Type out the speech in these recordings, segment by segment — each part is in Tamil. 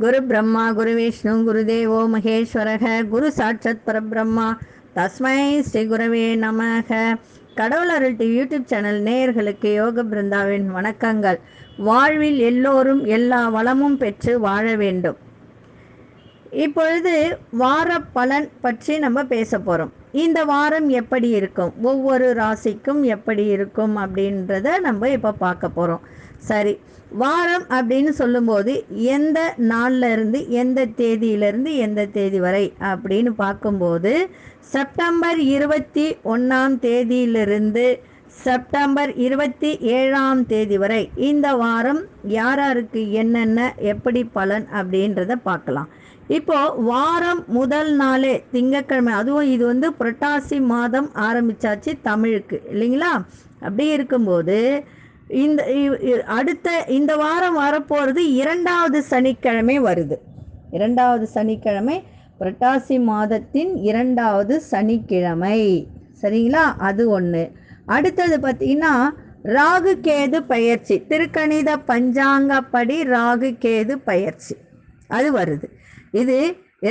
குரு பிரம்மா குரு விஷ்ணு குருதேவோ மகேஸ்வரக குரு சாட்சத் பரபிரம்மா தஸ்மை ஸ்ரீ குரவே நமக. கடவுள் அருள் டிவி யூடியூப் சேனல் நேயர்களுக்கு யோக பிருந்தாவின் வணக்கங்கள். வாழ்வில் எல்லோரும் எல்லா வளமும் பெற்று வாழ வேண்டும். இப்பொழுது வார பலன் பற்றி நம்ம பேச போகிறோம். இந்த வாரம் எப்படி இருக்கும், ஒவ்வொரு ராசிக்கும் எப்படி இருக்கும் அப்படின்றத நம்ம இப்போ பார்க்க போகிறோம். சரி, வாரம் அப்படின்னு சொல்லும்போது எந்த நாள்ல இருந்து எந்த தேதியிலிருந்து எந்த தேதி வரை அப்படின்னு பார்க்கும்போது செப்டம்பர் 21ஆம் தேதியிலிருந்து செப்டம்பர் 27ஆம் தேதி வரை இந்த வாரம் யாராருக்கு என்னென்ன எப்படி பலன் அப்படின்றத பார்க்கலாம். இப்போ வாரம் முதல் நாளே திங்கட்கிழமை, அதுவும் இது வந்து புரட்டாசி மாதம் ஆரம்பிச்சாச்சு தமிழுக்கு இல்லைங்களா? அப்படி இருக்கும்போது அடுத்த இந்த வாரம் வரப்போகிறது இரண்டாவது சனிக்கிழமை வருது. இரண்டாவது சனிக்கிழமை புரட்டாசி மாதத்தின் இரண்டாவது சனிக்கிழமை, சரிங்களா? அது ஒன்று. அடுத்தது பார்த்தீங்கன்னா ராகு கேது பயிற்சி, திருக்கணித பஞ்சாங்கப்படி ராகு கேது பயிற்சி அது வருது. இது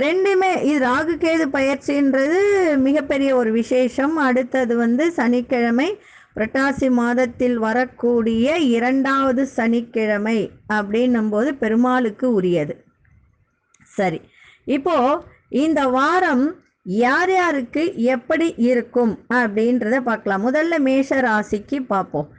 ரெண்டுமே, இது ராகு கேது பயிற்சின்றது மிகப்பெரிய ஒரு விசேஷம். அடுத்தது வந்து சனிக்கிழமை புரட்டாசி மாதத்தில் வரக்கூடிய இரண்டாவது சனிக்கிழமை அப்படின்னும் போது பெருமாளுக்கு உரியது. சரி, இப்போ இந்த வாரம் யார் யாருக்கு எப்படி இருக்கும் அப்படின்றத பார்க்கலாம். முதல்ல மேஷ ராசிக்கு பார்ப்போம்.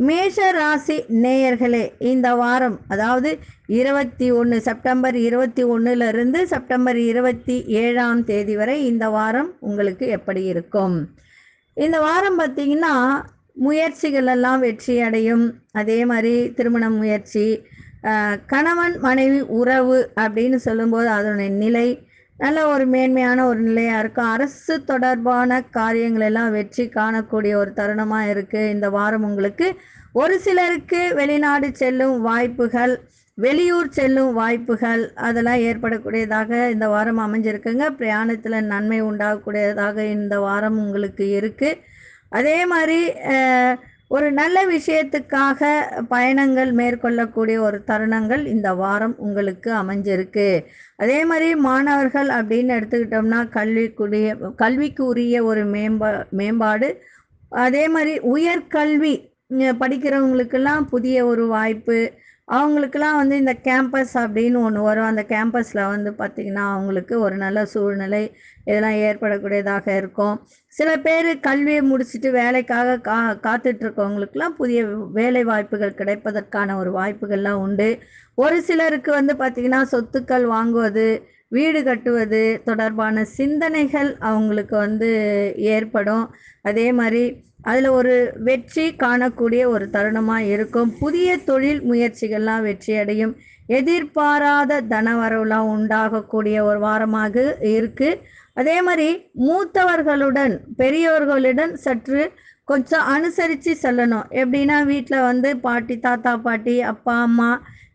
மேஷ ராசி நேயர்களே, இந்த வாரம் அதாவது 21 செப்டம்பர் 21லிருந்து செப்டம்பர் 27ஆம் தேதி வரை இந்த வாரம் உங்களுக்கு எப்படி இருக்கும்? இந்த வாரம் பார்த்திங்கன்னா முயற்சிகள் எல்லாம் வெற்றி அடையும். அதே மாதிரி திருமண முயற்சி, கணவன் மனைவி உறவு அப்படின்னு சொல்லும்போது அதனுடைய நிலை நல்ல ஒரு மேன்மையான ஒரு நிலையாக இருக்கும். அரசு தொடர்பான காரியங்கள் எல்லாம் வெற்றி காணக்கூடிய ஒரு தருணமாக இருக்குது இந்த வாரம் உங்களுக்கு. ஒரு சிலருக்கு வெளிநாடு செல்லும் வாய்ப்புகள், வெளியூர் செல்லும் வாய்ப்புகள் அதெல்லாம் ஏற்படக்கூடியதாக இந்த வாரம் அமைஞ்சிருக்குங்க. பிரயாணத்தில் நன்மை உண்டாகக்கூடியதாக இந்த வாரம் உங்களுக்கு இருக்குது. அதே மாதிரி ஒரு நல்ல விஷயத்துக்காக பயணங்கள் மேற்கொள்ளக்கூடிய ஒரு தருணங்கள் இந்த வாரம் உங்களுக்கு அமைஞ்சிருக்கு. அதே மாதிரி மாணவர்கள் அப்படின்னு எடுத்துக்கிட்டோம்னா கல்விக்கு உரிய ஒரு மேம்பாடு. அதே மாதிரி உயர்கல்வி படிக்கிறவங்களுக்கெல்லாம் புதிய ஒரு வாய்ப்பு. அவங்களுக்கெல்லாம் வந்து இந்த கேம்பஸ் அப்படின்னு ஒன்று வரும். அந்த கேம்பஸில் வந்து பார்த்திங்கன்னா அவங்களுக்கு ஒரு நல்ல சூழ்நிலை இதெல்லாம் ஏற்படக்கூடியதாக இருக்கும். சில பேர் கல்வியை முடிச்சுட்டு வேலைக்காக காத்துட்ருக்கவங்களுக்கெல்லாம் புதிய வேலை வாய்ப்புகள் கிடைப்பதற்கான ஒரு வாய்ப்புகள்லாம் உண்டு. ஒரு சிலருக்கு வந்து பார்த்திங்கன்னா சொத்துக்கள் வாங்குவது, வீடு கட்டுவது தொடர்பான சிந்தனைகள் அவங்களுக்கு வந்து ஏற்படும். அதே மாதிரி அதில் ஒரு வெற்றி காணக்கூடிய ஒரு தருணமாக இருக்கும். புதிய தொழில் முயற்சிகள்லாம் வெற்றி அடையும். எதிர்பாராத தனவரவுலாம் உண்டாகக்கூடிய ஒரு வாரமாக இருக்குது. அதே மாதிரி மூத்தவர்களுடன் பெரியவர்களுடன் சற்று கொஞ்சம் அனுசரித்து செல்லணும். எப்படின்னா வீட்டில் வந்து பாட்டி, தாத்தா பாட்டி, அப்பா அம்மா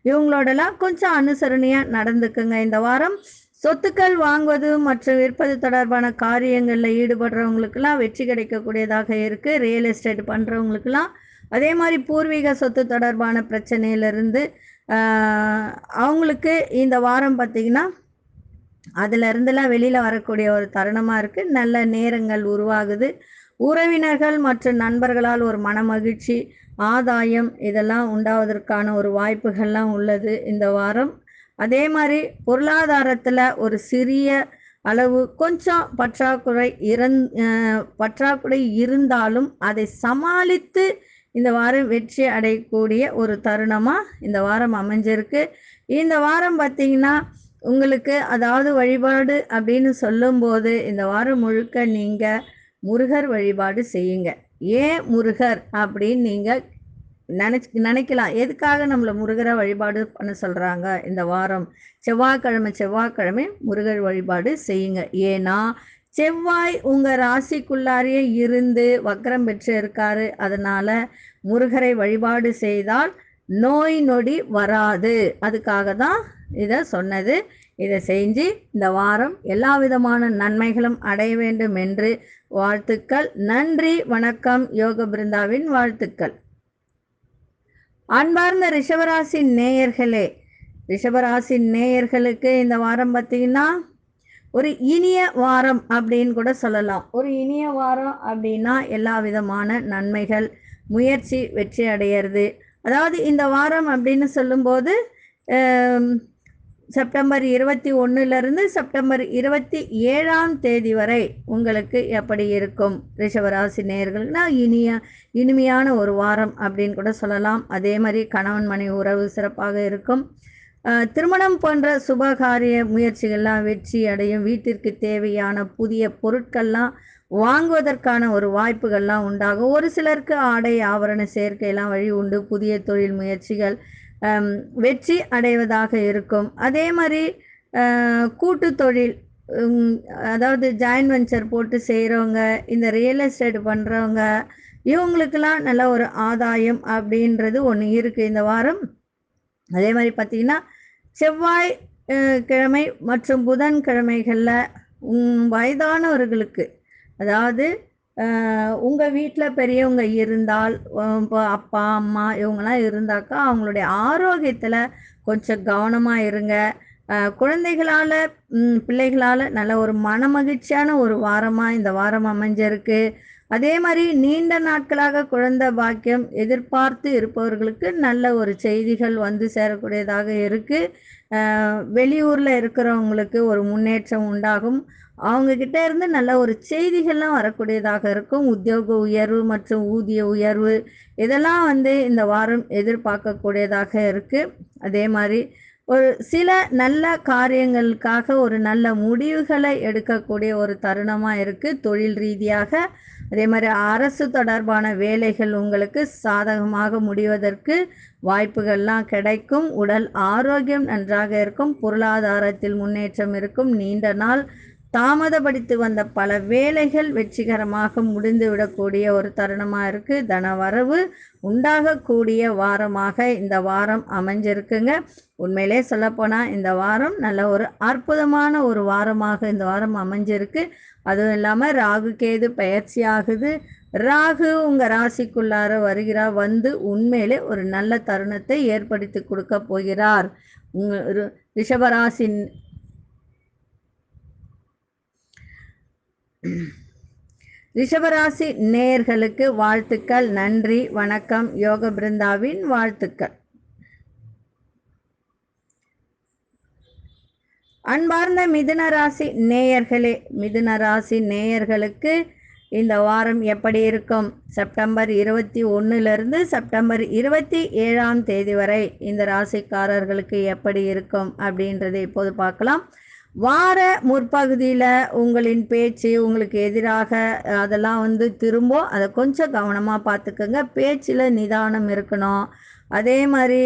இவங்களோடலாம் கொஞ்சம் அனுசரணையாக நடந்துக்குங்க இந்த வாரம். சொத்துக்கள் வாங்குவது மற்றும் விற்பது தொடர்பான காரியங்களில் ஈடுபடுறவங்களுக்கெல்லாம் வெற்றி கிடைக்கக்கூடியதாக இருக்குது. ரியல் எஸ்டேட் பண்ணுறவங்களுக்கெல்லாம் அதே மாதிரி பூர்வீக சொத்து தொடர்பான பிரச்சனையிலிருந்து அவங்களுக்கு இந்த வாரம் பார்த்திங்கன்னா அதிலிருந்துலாம் வெளியில் வரக்கூடிய ஒரு தருணமாக இருக்குது. நல்ல நேரங்கள் உருவாகுது. உறவினர்கள் மற்றும் நண்பர்களால் ஒரு மன மகிழ்ச்சி, ஆதாயம் இதெல்லாம் உண்டாவதற்கான ஒரு வாய்ப்புகள்லாம் உள்ளது இந்த வாரம். அதே மாதிரி பொருளாதாரத்தில் ஒரு சிறிய அளவு கொஞ்சம் பற்றாக்குறை இருந்தாலும் அதை சமாளித்து இந்த வாரம் வெற்றி அடையக்கூடிய ஒரு தருணமாக இந்த வாரம் அமைஞ்சிருக்கு. இந்த வாரம் பார்த்திங்கன்னா உங்களுக்கு அதாவது வழிபாடு அப்படின்னு சொல்லும்போது இந்த வாரம் முழுக்க நீங்கள் முருகர் வழிபாடு செய்யுங்க. ஏன் முருகர் அப்படின்னு நீங்கள் நினைக்கலாம். எதுக்காக நம்மளை முருகரை வழிபாடு பண்ண சொல்கிறாங்க? இந்த வாரம் செவ்வாய்க்கிழமை முருகர் வழிபாடு செய்யுங்க. ஏன்னா செவ்வாய் உங்கள் ராசிக்குள்ளாரையே இருந்து வக்ரம் பெற்று இருக்காரு. அதனால் முருகரை வழிபாடு செய்தால் நோய் நொடி வராது. அதுக்காக தான் இதை சொன்னது. இதை செஞ்சு இந்த வாரம் எல்லா விதமான நன்மைகளும் அடைய வேண்டும் என்று வாழ்த்துக்கள். நன்றி, வணக்கம். யோக பிருந்தாவின் வாழ்த்துக்கள். அன்பார்ந்த ரிஷபராசி நேயர்களே, ரிஷபராசி நேயர்களுக்கு இந்த வாரம் பார்த்திங்கன்னா ஒரு இனிய வாரம் அப்படின்னு கூட சொல்லலாம். ஒரு இனிய வாரம் அப்படின்னா எல்லா விதமான நன்மைகள், முயற்சி வெற்றி அடையிறது. அதாவது இந்த வாரம் அப்படின்னு சொல்லும்போது செப்டம்பர் 21 செப்டம்பர் 27 வரை உங்களுக்கு எப்படி இருக்கும் ரிஷபராசி நேயர்களுக்குனா இனிமையான ஒரு வாரம் அப்படின்னு கூட சொல்லலாம். அதே மாதிரி கணவன் மனைவி உறவு சிறப்பாக இருக்கும். திருமணம் போன்ற சுபகாரிய முயற்சிகள்லாம் வெற்றி அடையும். வீட்டிற்கு தேவையான புதிய பொருட்கள்லாம் வாங்குவதற்கான ஒரு வாய்ப்புகள்லாம் உண்டாகும். ஒரு சிலருக்கு ஆடை ஆபரண சேர்க்கையெல்லாம் வழி உண்டு. புதிய தொழில் முயற்சிகள் வெற்றி அடைவதாக இருக்கும். அதே மாதிரி கூட்டு தொழில், அதாவது ஜாயின்ட் வெஞ்சர் போட்டு செய்கிறவங்க, இந்த ரியல் எஸ்டேட் பண்ணுறவங்க, இவங்களுக்கெல்லாம் நல்ல ஒரு ஆதாயம் அப்படின்றது ஒன்று இருக்குது இந்த வாரம். அதே மாதிரி பார்த்திங்கன்னா செவ்வாய் கிழமை மற்றும் புதன் கிழமைகளில் வயதானவர்களுக்கு, அதாவது உங்கள் வீட்டில் பெரியவங்க இருந்தால், இப்போ அப்பா அம்மா இவங்கெல்லாம் இருந்தாக்கா அவங்களுடைய ஆரோக்கியத்தில் கொஞ்சம் கவனமாக இருங்க. குழந்தைகளால் பிள்ளைகளால் நல்ல ஒரு மனமகிழ்ச்சியான ஒரு வாரமாக இந்த வாரம் அமைஞ்சிருக்கு. அதே மாதிரி நீண்ட நாட்களாக குழந்தை பாக்கியம் எதிர்பார்த்து இருப்பவர்களுக்கு நல்ல ஒரு செய்திகள் வந்து சேரக்கூடியதாக இருக்குது. வெளியூரில் இருக்கிறவங்களுக்கு ஒரு முன்னேற்றம் உண்டாகும். அவங்கக்கிட்ட இருந்து நல்ல ஒரு செய்திகள்லாம் வரக்கூடியதாக இருக்கும். உத்தியோக உயர்வு மற்றும் ஊதிய உயர்வு இதெல்லாம் வந்து இந்த வாரம் எதிர்பார்க்கக்கூடியதாக இருக்குது. அதே மாதிரி ஒரு சில நல்ல காரியங்களுக்காக ஒரு நல்ல முடிவுகளை எடுக்கக்கூடிய ஒரு தருணமாக இருக்குது தொழில் ரீதியாக. அதே மாதிரி அரசு தொடர்பான வேலைகள் உங்களுக்கு சாதகமாக முடிவதற்கு வாய்ப்புகள்லாம் கிடைக்கும். உடல் ஆரோக்கியம் நன்றாக இருக்கும். பொருளாதாரத்தில் முன்னேற்றம் இருக்கும். நீண்ட நாள் தாமதப்படுத்தி வந்த பல வேலைகள் வெற்றிகரமாக முடிந்துவிடக்கூடிய ஒரு தருணமாக இருக்குது. தனவரவு உண்டாகக்கூடிய வாரமாக இந்த வாரம் அமைஞ்சிருக்குங்க. உண்மையிலே சொல்லப்போனால் இந்த வாரம் நல்ல ஒரு அற்புதமான ஒரு வாரமாக இந்த வாரம் அமைஞ்சிருக்கு. அதுவும் இல்லாமல் ராகு கேது பயிற்சி ஆகுது. ராகு உங்கள் ராசிக்குள்ளார வருகிறார். வந்து உண்மையிலே ஒரு நல்ல தருணத்தை ஏற்படுத்தி கொடுக்க போகிறார். ரிஷபராசி நேயர்களுக்கு வாழ்த்துக்கள். நன்றி, வணக்கம். யோக பிருந்தாவின் வாழ்த்துக்கள். அன்பார்ந்த மிதுன ராசி நேயர்களே, மிதுன ராசி நேயர்களுக்கு இந்த வாரம் எப்படி இருக்கும்? செப்டம்பர் 21 செப்டம்பர் 27 வரை இந்த ராசிக்காரர்களுக்கு எப்படி இருக்கும் அப்படின்றதை இப்போது பார்க்கலாம். வார முற்பகுதியில் உங்களின் பேச்சு உங்களுக்கு எதிராக அதெல்லாம் வந்து திரும்ப அதை கொஞ்சம் கவனமாக பார்த்துக்கோங்க. பேச்சில் நிதானம் இருக்கணும். அதே மாதிரி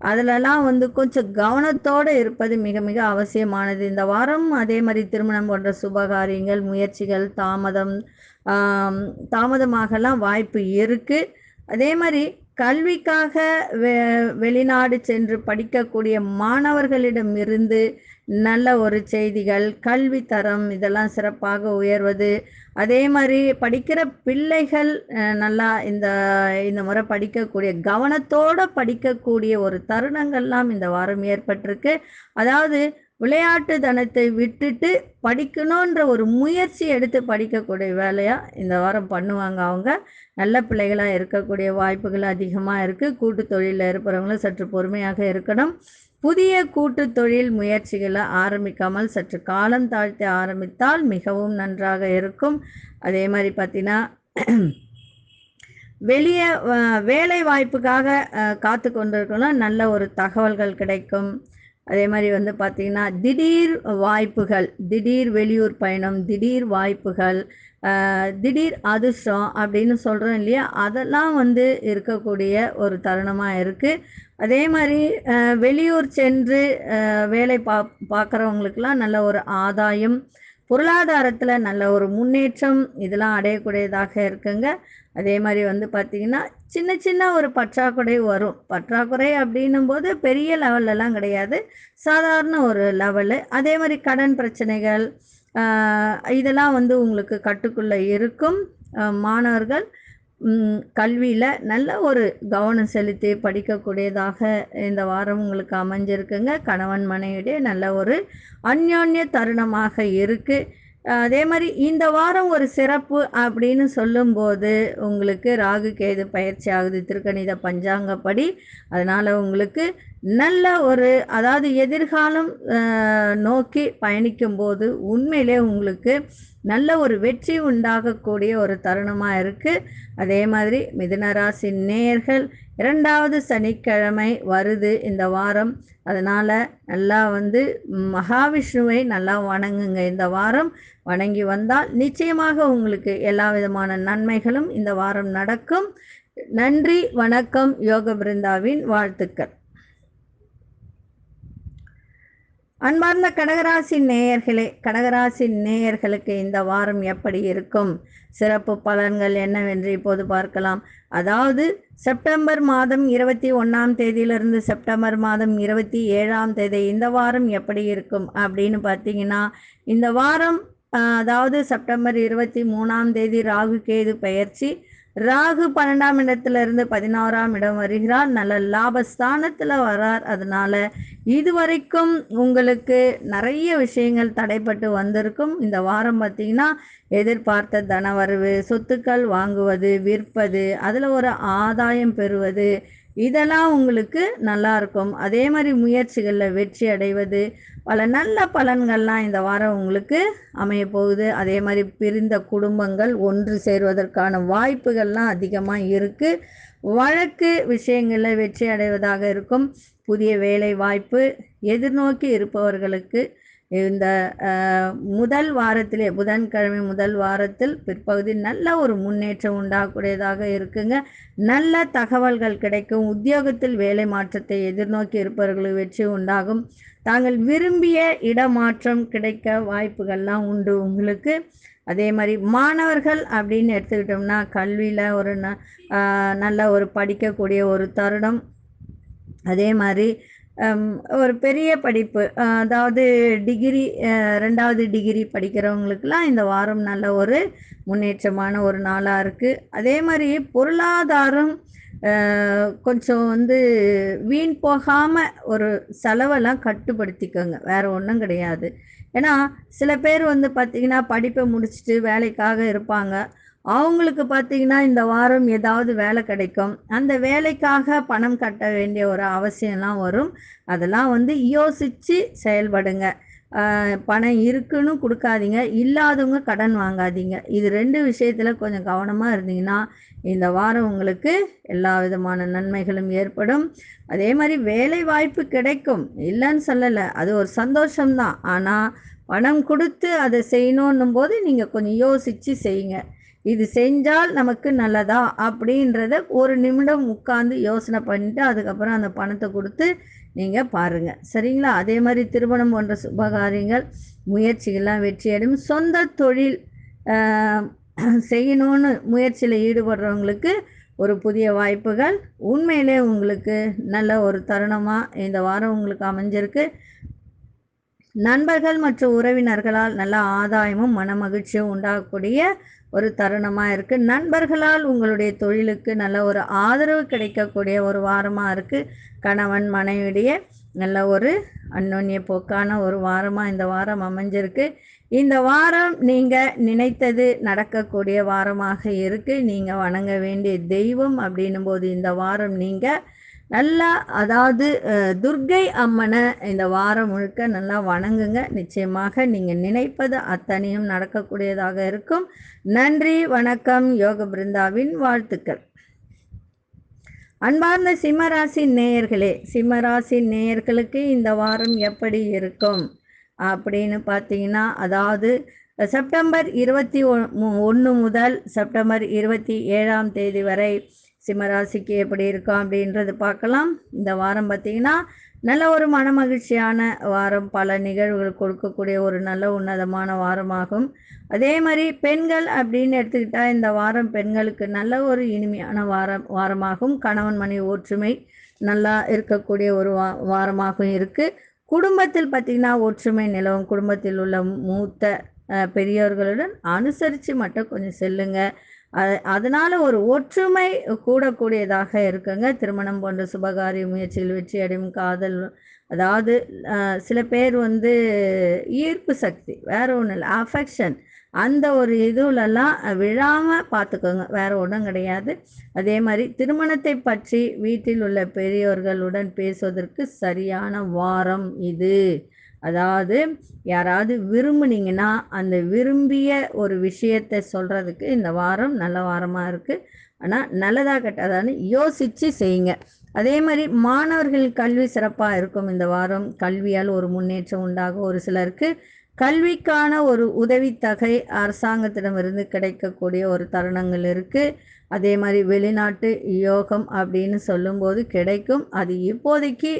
அதிலெல்லாம் வந்து கொஞ்சம் கவனத்தோடு இருப்பது மிக மிக அவசியமானது இந்த வாரம். அதே மாதிரி திருமணம் போன்ற சுபகாரியங்கள் முயற்சிகள் தாமதமாகலாம் வாய்ப்பு இருக்குது. அதே மாதிரி கல்விக்காக வெளிநாடு சென்று படிக்கக்கூடிய மாணவர்களிடமிருந்து நல்ல ஒரு செய்திகள், கல்வி தரம் இதெல்லாம் சிறப்பாக உயர்வது. அதே மாதிரி படிக்கிற பிள்ளைகள் நல்லா இந்த முறை படிக்கக்கூடிய கவனத்தோடு படிக்கக்கூடிய ஒரு தருணங்கள்லாம் இந்த வாரம் ஏற்பட்டிருக்கு. அதாவது விளையாட்டு தனத்தை விட்டுட்டு படிக்கணுன்ற ஒரு முயற்சி எடுத்து படிக்கக்கூடிய வேலையாக இந்த வாரம் பண்ணுவாங்க. அவங்க நல்ல பிள்ளைகளாக இருக்கக்கூடிய வாய்ப்புகள் அதிகமாக இருக்குது. கூட்டு தொழிலில் இருப்பவங்களும் சற்று பொறுமையாக இருக்கணும். புதிய கூட்டு தொழில் முயற்சிகளை ஆரம்பிக்காமல் சற்று காலம் தாழ்த்தி ஆரம்பித்தால் மிகவும் நன்றாக இருக்கும். அதே மாதிரி பார்த்தீங்கன்னா வெளியே வேலை வாய்ப்புக்காக காத்து கொண்டிருக்கலாம். நல்ல ஒரு தகவல்கள் கிடைக்கும். அதே மாதிரி வந்து பார்த்திங்கன்னா திடீர் வாய்ப்புகள், திடீர் வெளியூர் பயணம், திடீர் வாய்ப்புகள், திடீர் அதிர்ஷ்டம் அப்படின்னு சொல்கிறோம் இல்லையா, அதெல்லாம் வந்து இருக்கக்கூடிய ஒரு தருணமாக இருக்குது. அதே மாதிரி வெளியூர் சென்று வேலை பார்க்குறவங்களுக்கெல்லாம் நல்ல ஒரு ஆதாயம், பொருளாதாரத்தில் நல்ல ஒரு முன்னேற்றம் இதெல்லாம் அடையக்கூடியதாக இருக்குங்க. அதே மாதிரி வந்து பார்த்திங்கன்னா சின்ன சின்ன ஒரு பற்றாக்குறை வரும். பற்றாக்குறை அப்படின்னும் போது பெரிய லெவல்லலாம் கிடையாது, சாதாரண ஒரு லெவலு. அதே மாதிரி கடன் பிரச்சனைகள் இதெல்லாம் வந்து உங்களுக்கு கட்டுக்குள்ளே இருக்கும். மாணவர்கள் கல்வியில் நல்ல ஒரு கவனம் செலுத்தி படிக்கக்கூடியதாக இந்த வாரம் உங்களுக்கு அமைஞ்சிருக்குங்க. கணவன் மனைவியிடையே நல்ல ஒரு அந்யோன்ய தருணமாக இருக்குது. அதே மாதிரி இந்த வாரம் ஒரு சிறப்பு அப்படின்னு சொல்லும்போது உங்களுக்கு ராகு கேது பயிற்சி ஆகுது திருக்கணித பஞ்சாங்கப்படி. அதனால் உங்களுக்கு நல்ல ஒரு அதாவது எதிர்காலம் நோக்கி பயணிக்கும்போது உண்மையிலே உங்களுக்கு நல்ல ஒரு வெற்றி உண்டாகக்கூடிய ஒரு தருணமாக இருக்குது. அதே மாதிரி மிதுன ராசி நேயர்கள் 2வது சனிக்கிழமை வருது இந்த வாரம். அதனால் நல்லா மகாவிஷ்ணுவை நல்லா வணங்குங்க. இந்த வாரம் வணங்கி வந்தால் நிச்சயமாக உங்களுக்கு எல்லா விதமான நன்மைகளும் இந்த வாரம் நடக்கும். நன்றி, வணக்கம். யோக பிருந்தாவின் வாழ்த்துக்கள். அன்பார்ந்த கடகராசி நேயர்களே, கடகராசி நேயர்களுக்கு இந்த வாரம் எப்படி இருக்கும், சிறப்பு பலன்கள் என்னவென்று இப்போது பார்க்கலாம். அதாவது செப்டம்பர் மாதம் 21ஆம் தேதியிலிருந்து செப்டம்பர் மாதம் 27ஆம் தேதி இந்த வாரம் எப்படி இருக்கும் அப்படின்னு பார்த்தீங்கன்னா, இந்த வாரம் அதாவது செப்டம்பர் 23ஆம் தேதி ராகு கேது பெயர்ச்சி. ராகு 12ஆம் இடத்திலிருந்து 16ஆம் இடம் வருகிறார். நல்ல லாபஸ்தானத்தில் வரார். அதனால இதுவரைக்கும் உங்களுக்கு நிறைய விஷயங்கள் தடைப்பட்டு வந்திருக்கும். இந்த வாரம் பார்த்திங்கன்னா எதிர்பார்த்த தனவரவு, சொத்துக்கள் வாங்குவது, விற்பது, அதில் ஒரு ஆதாயம் பெறுவது, இதெல்லாம் உங்களுக்கு நல்லா இருக்கும். அதே மாதிரி முயற்சிகளில் வெற்றி அடைவது, பல நல்ல பலன்கள்லாம் இந்த வாரம் உங்களுக்கு அமைய போகுது. அதே மாதிரி பிரிந்த குடும்பங்கள் ஒன்று சேருவதற்கான வாய்ப்புகள்லாம் அதிகமாக இருக்குது. வழக்கு விஷயங்களில் வெற்றி அடைவதாக இருக்கும். புதிய வேலை வாய்ப்பு எதிர்நோக்கி இருப்பவர்களுக்கு இந்த முதல் வாரத்திலே புதன்கிழமை முதல் வாரத்தில் பிற்பகுதி நல்ல ஒரு முன்னேற்றம் உண்டாகக்கூடியதாக இருக்குங்க. நல்ல தகவல்கள் கிடைக்கும். உத்தியோகத்தில் வேலை மாற்றத்தை எதிர்நோக்கி இருப்பவர்களுக்கு வெற்றி உண்டாகும். தாங்கள் விரும்பிய இடமாற்றம் கிடைக்க வாய்ப்புகள்லாம் உண்டு உங்களுக்கு. அதே மாதிரி மாணவர்கள் அப்படின்னு எடுத்துக்கிட்டோம்னா கல்வியில் ஒரு நல்ல ஒரு படிக்கக்கூடிய ஒரு தருணம். அதே மாதிரி ஒரு பெரிய படிப்பு அதாவது டிகிரி 2வது டிகிரி படிக்கிறவங்களுக்கெல்லாம் இந்த வாரம் நல்ல ஒரு முன்னேற்றமான ஒரு நாளாக இருக்குது. அதே மாதிரி பொருளாதாரம் கொஞ்சம் வீண் போகாமல் ஒரு செலவெல்லாம் கட்டுப்படுத்திக்கோங்க. வேறு ஒன்றும் கிடையாது. ஏன்னா சில பேர் பார்த்திங்கன்னா படிப்பை முடிச்சுட்டு வேலைக்காக இருப்பாங்க. அவங்களுக்கு பார்த்திங்கன்னா இந்த வாரம் ஏதாவது வேலை கிடைக்கும். அந்த வேலைக்காக பணம் கட்ட வேண்டிய ஒரு அவசியம்லாம் வரும். அதெல்லாம் யோசித்து செயல்படுங்க. பணம் இருக்குன்னு கொடுக்காதீங்க, இல்லாதவங்க கடன் வாங்காதீங்க. இது 2 விஷயத்தில் கொஞ்சம் கவனமாக இருந்தீங்கன்னா இந்த வாரம் உங்களுக்கு எல்லா விதமான நன்மைகளும் ஏற்படும். அதே மாதிரி வேலை வாய்ப்பு கிடைக்கும், இல்லைன்னு சொல்லலை, அது ஒரு சந்தோஷம்தான். ஆனால் பணம் கொடுத்து அதை செய்யணுன்னும் போது நீங்கள் கொஞ்சம் யோசித்து செய்யுங்க. இது செஞ்சால் நமக்கு நல்லதா அப்படின்றத ஒரு நிமிடம் உட்காந்து யோசனை பண்ணிவிட்டு அதுக்கப்புறம் அந்த பணத்தை கொடுத்து நீங்கள் பாருங்கள், சரிங்களா? அதே மாதிரி திருமணம் போன்ற சுபகாரியங்கள் முயற்சிகள்லாம் வெற்றியடையும். சொந்த தொழில் செய்யணும்னு முயற்சியில் ஈடுபடுறவங்களுக்கு ஒரு புதிய வாய்ப்புகள் உண்மையிலே உங்களுக்கு நல்ல ஒரு தருணமாக இந்த வாரம் உங்களுக்கு அமைஞ்சிருக்கு. நண்பர்கள் மற்றும் உறவினர்களால் நல்ல ஆதாயமும் மன மகிழ்ச்சியும் உண்டாகக்கூடிய ஒரு தருணமாக இருக்குது. நண்பர்களால் உங்களுடைய தொழிலுக்கு நல்ல ஒரு ஆதரவு கிடைக்கக்கூடிய ஒரு வாரமாக இருக்குது. கணவன் மனைவிடையே நல்ல ஒரு அந்யோன்ய போக்கான ஒரு வாரமாக இந்த வாரம் அமைஞ்சிருக்கு. இந்த வாரம் நீங்கள் நினைத்தது நடக்கக்கூடிய வாரமாக இருக்குது. நீங்கள் வணங்க வேண்டிய தெய்வம் அப்படின்னும் போது இந்த வாரம் நீங்கள் நல்லா அதாவது துர்க்கை அம்மனை இந்த வாரம் முழுக்க நல்லா வணங்குங்க. நிச்சயமாக நீங்கள் நினைப்பது அத்தனையும் நடக்கக்கூடியதாக இருக்கும். நன்றி, வணக்கம். யோக பிருந்தாவின் வாழ்த்துக்கள். அன்பார்ந்த சிம்மராசி நேயர்களே, சிம்மராசி நேயர்களுக்கு இந்த வாரம் எப்படி இருக்கும் அப்படின்னு பார்த்தீங்கன்னா, அதாவது செப்டம்பர் 21 முதல் செப்டம்பர் 27ஆம் தேதி வரை சிம்மராசிக்கு எப்படி இருக்கும் அப்படின்றது பார்க்கலாம். இந்த வாரம் பார்த்திங்கன்னா நல்ல ஒரு மனமகிழ்ச்சியான வாரம், பல நிகழ்வுகள் கொடுக்கக்கூடிய ஒரு நல்ல உன்னதமான வாரமாகும். அதே மாதிரி பெண்கள் அப்படின்னு எடுத்துக்கிட்டால் இந்த வாரம் பெண்களுக்கு நல்ல ஒரு இனிமையான வாரமாகும். கணவன் மனைவி ஒற்றுமை நல்லா இருக்கக்கூடிய ஒரு வாரமாகவும் இருக்குது. குடும்பத்தில் பார்த்திங்கன்னா ஒற்றுமை நிலவும். குடும்பத்தில் உள்ள மூத்த பெரியவர்களுடன் அனுசரித்து மட்டும் கொஞ்சம் செல்லுங்க. அதனால ஒரு ஒற்றுமை கூடக்கூடியதாக இருக்குங்க. திருமணம் போன்ற சுபகாரிய முயற்சியில் வெற்றி அடையும் காதல், அதாவது சில பேர் வந்து ஈர்ப்பு சக்தி, வேற ஒன்றும் இல்லை, அஃபெக்ஷன், அந்த ஒரு இதுலலாம் விழாமல் பார்த்துக்கோங்க, வேற ஒன்றும் கிடையாது. அதே மாதிரி திருமணத்தை பற்றி வீட்டில் உள்ள பெரியோர்களுடன் பேசுவதற்கு சரியான வாரம் இது. அதாவது யாராவது விரும்புனீங்கன்னா அந்த விரும்பிய ஒரு விஷயத்தை சொல்கிறதுக்கு இந்த வாரம் நல்ல வாரமாக இருக்குது. ஆனால் நல்லதாக கெட்டதான்னு யோசித்து செய்யுங்க. அதே மாதிரி மாணவர்கள் கல்வி சிறப்பாக இருக்கும் இந்த வாரம். கல்வியால் ஒரு முன்னேற்றம் உண்டாகும். ஒரு சிலருக்கு கல்விக்கான ஒரு உதவித்தொகை அரசாங்கத்திடமிருந்து கிடைக்கக்கூடிய ஒரு தருணங்கள் இருக்குது. அதே மாதிரி வெளிநாட்டு யோகம் அப்படின்னு சொல்லும்போது கிடைக்கும். அது இப்போதைக்கு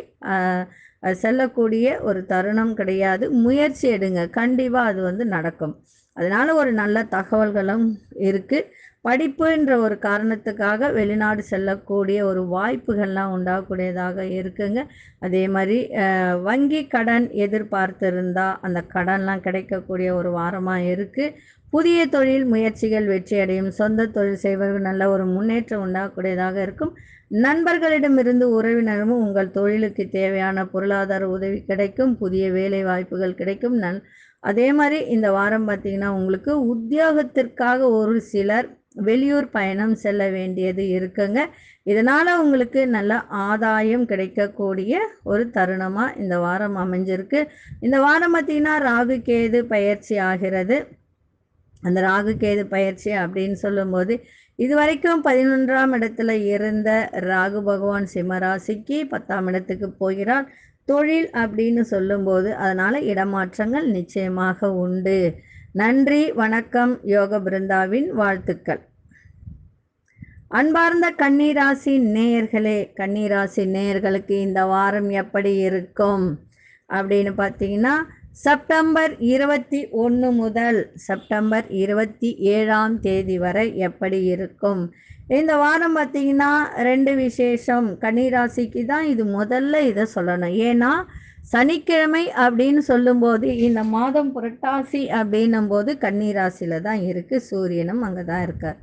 செல்லக்கூடிய ஒரு தருணம் கிடையாது. முயற்சி எடுங்க, கண்டிப்பாக அது வந்து நடக்கும். அதனால் ஒரு நல்ல தகவல்களும் இருக்குது. படிப்புன்ற ஒரு காரணத்துக்காக வெளிநாடு செல்லக்கூடிய ஒரு வாய்ப்புகள்லாம் உண்டாகக்கூடியதாக இருக்குங்க. அதே மாதிரி வங்கி கடன் எதிர்பார்த்திருந்தால் அந்த கடன்லாம் கிடைக்கக்கூடிய ஒரு வாரமாக இருக்குது. புதிய தொழில் முயற்சிகள் வெற்றி அடையும். சொந்த தொழில் செய்வர்கள் நல்ல ஒரு முன்னேற்றம் உண்டாகக்கூடியதாக இருக்கும். நண்பர்களிடமிருந்து உறவினரும் உங்கள் தொழிலுக்கு தேவையான பொருளாதார உதவி கிடைக்கும். புதிய வேலை வாய்ப்புகள் கிடைக்கும். அதே மாதிரி இந்த வாரம் பார்த்திங்கன்னா உங்களுக்கு உத்தியோகத்திற்காக ஒரு சிலர் வெளியூர் பயணம் செல்ல வேண்டியது இருக்குங்க. இதனால் உங்களுக்கு நல்ல ஆதாயம் கிடைக்கக்கூடிய ஒரு தருணமாக இந்த வாரம் அமைஞ்சிருக்கு. இந்த வாரம் பார்த்திங்கன்னா ராகு கேது பயிற்சி ஆகிறது. அந்த ராகு கேது பயிற்சி அப்படின்னு சொல்லும்போது இதுவரைக்கும் 11ஆம் இடத்துல இருந்த ராகு பகவான் சிம்மராசிக்கு 10ஆம் இடத்துக்கு போகிறார். தொழில் அப்படின்னு சொல்லும்போது அதனால் இடமாற்றங்கள் நிச்சயமாக உண்டு. நன்றி, வணக்கம். யோக பிருந்தாவின் வாழ்த்துக்கள். அன்பார்ந்த கன்னிராசி நேயர்களே, கன்னிராசி நேயர்களுக்கு இந்த வாரம் எப்படி இருக்கும் அப்படின்னு பார்த்தீங்கன்னா, செப்டம்பர் 21 முதல் செப்டம்பர் 27ஆம் தேதி வரை எப்படி இருக்கும்? இந்த வாரம் பார்த்திங்கன்னா 2 விசேஷம். கன்னிராசிக்கு தான் இது முதல்ல இதை சொல்லணும். ஏன்னா சனிக்கிழமை அப்படின்னு சொல்லும்போது இந்த மாதம் புரட்டாசி அப்படின்னும் போது கன்னிராசியில் தான் இருக்குது. சூரியனும் அங்கே தான் இருக்கார்.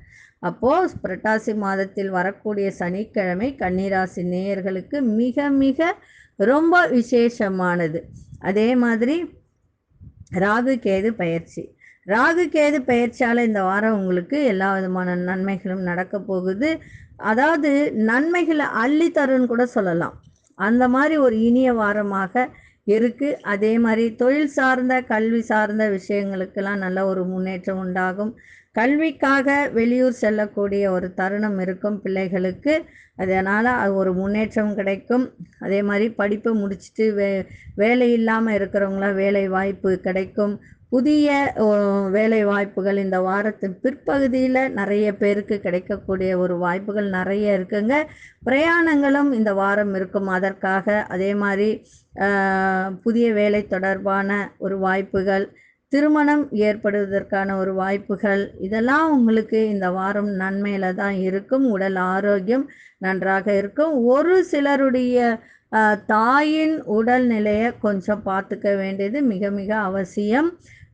அப்போது புரட்டாசி மாதத்தில் வரக்கூடிய சனிக்கிழமை கன்னிராசி நேயர்களுக்கு மிக மிக ரொம்ப விசேஷமானது. அதே மாதிரி ராகு கேது பயிற்சி. ராகு கேது பயிற்சியால் இந்த வாரம் உங்களுக்கு எல்லா விதமான நன்மைகளும் நடக்க போகுது. அதாவது நன்மைகளை அள்ளித்தருன்னு கூட சொல்லலாம். அந்த மாதிரி ஒரு இனிய வாரமாக இருக்குது. அதே மாதிரி தொழில் சார்ந்த கல்வி சார்ந்த விஷயங்களுக்கெல்லாம் நல்ல ஒரு முன்னேற்றம் உண்டாகும். கல்விக்காக வெளியூர் செல்லக்கூடிய ஒரு தருணம் இருக்கும் பிள்ளைகளுக்கு. அதனால் அது ஒரு முன்னேற்றம் கிடைக்கும். அதே மாதிரி படிப்பு முடிச்சுட்டு வேலை இல்லாமல் இருக்கிறவங்களாம் வேலை வாய்ப்பு கிடைக்கும். புதிய வேலை வாய்ப்புகள் இந்த வாரத்தின் பிற்பகுதியில் நிறைய பேருக்கு கிடைக்கக்கூடிய ஒரு வாய்ப்புகள் நிறைய இருக்குங்க. பிரயாணங்களும் இந்த வாரம் இருக்கும் அதற்காக. அதே மாதிரி புதிய வேலை தொடர்பான ஒரு வாய்ப்புகள், திருமணம் ஏற்படுவதற்கான ஒரு வாய்ப்புகள், இதெல்லாம் உங்களுக்கு இந்த வாரம் நன்மையில் தான் இருக்கும். உடல் ஆரோக்கியம் நன்றாக இருக்கும். ஒரு சிலருடைய தாயின் உடல்நிலையை கொஞ்சம் பார்த்துக்க வேண்டியது மிக மிக அவசியம்.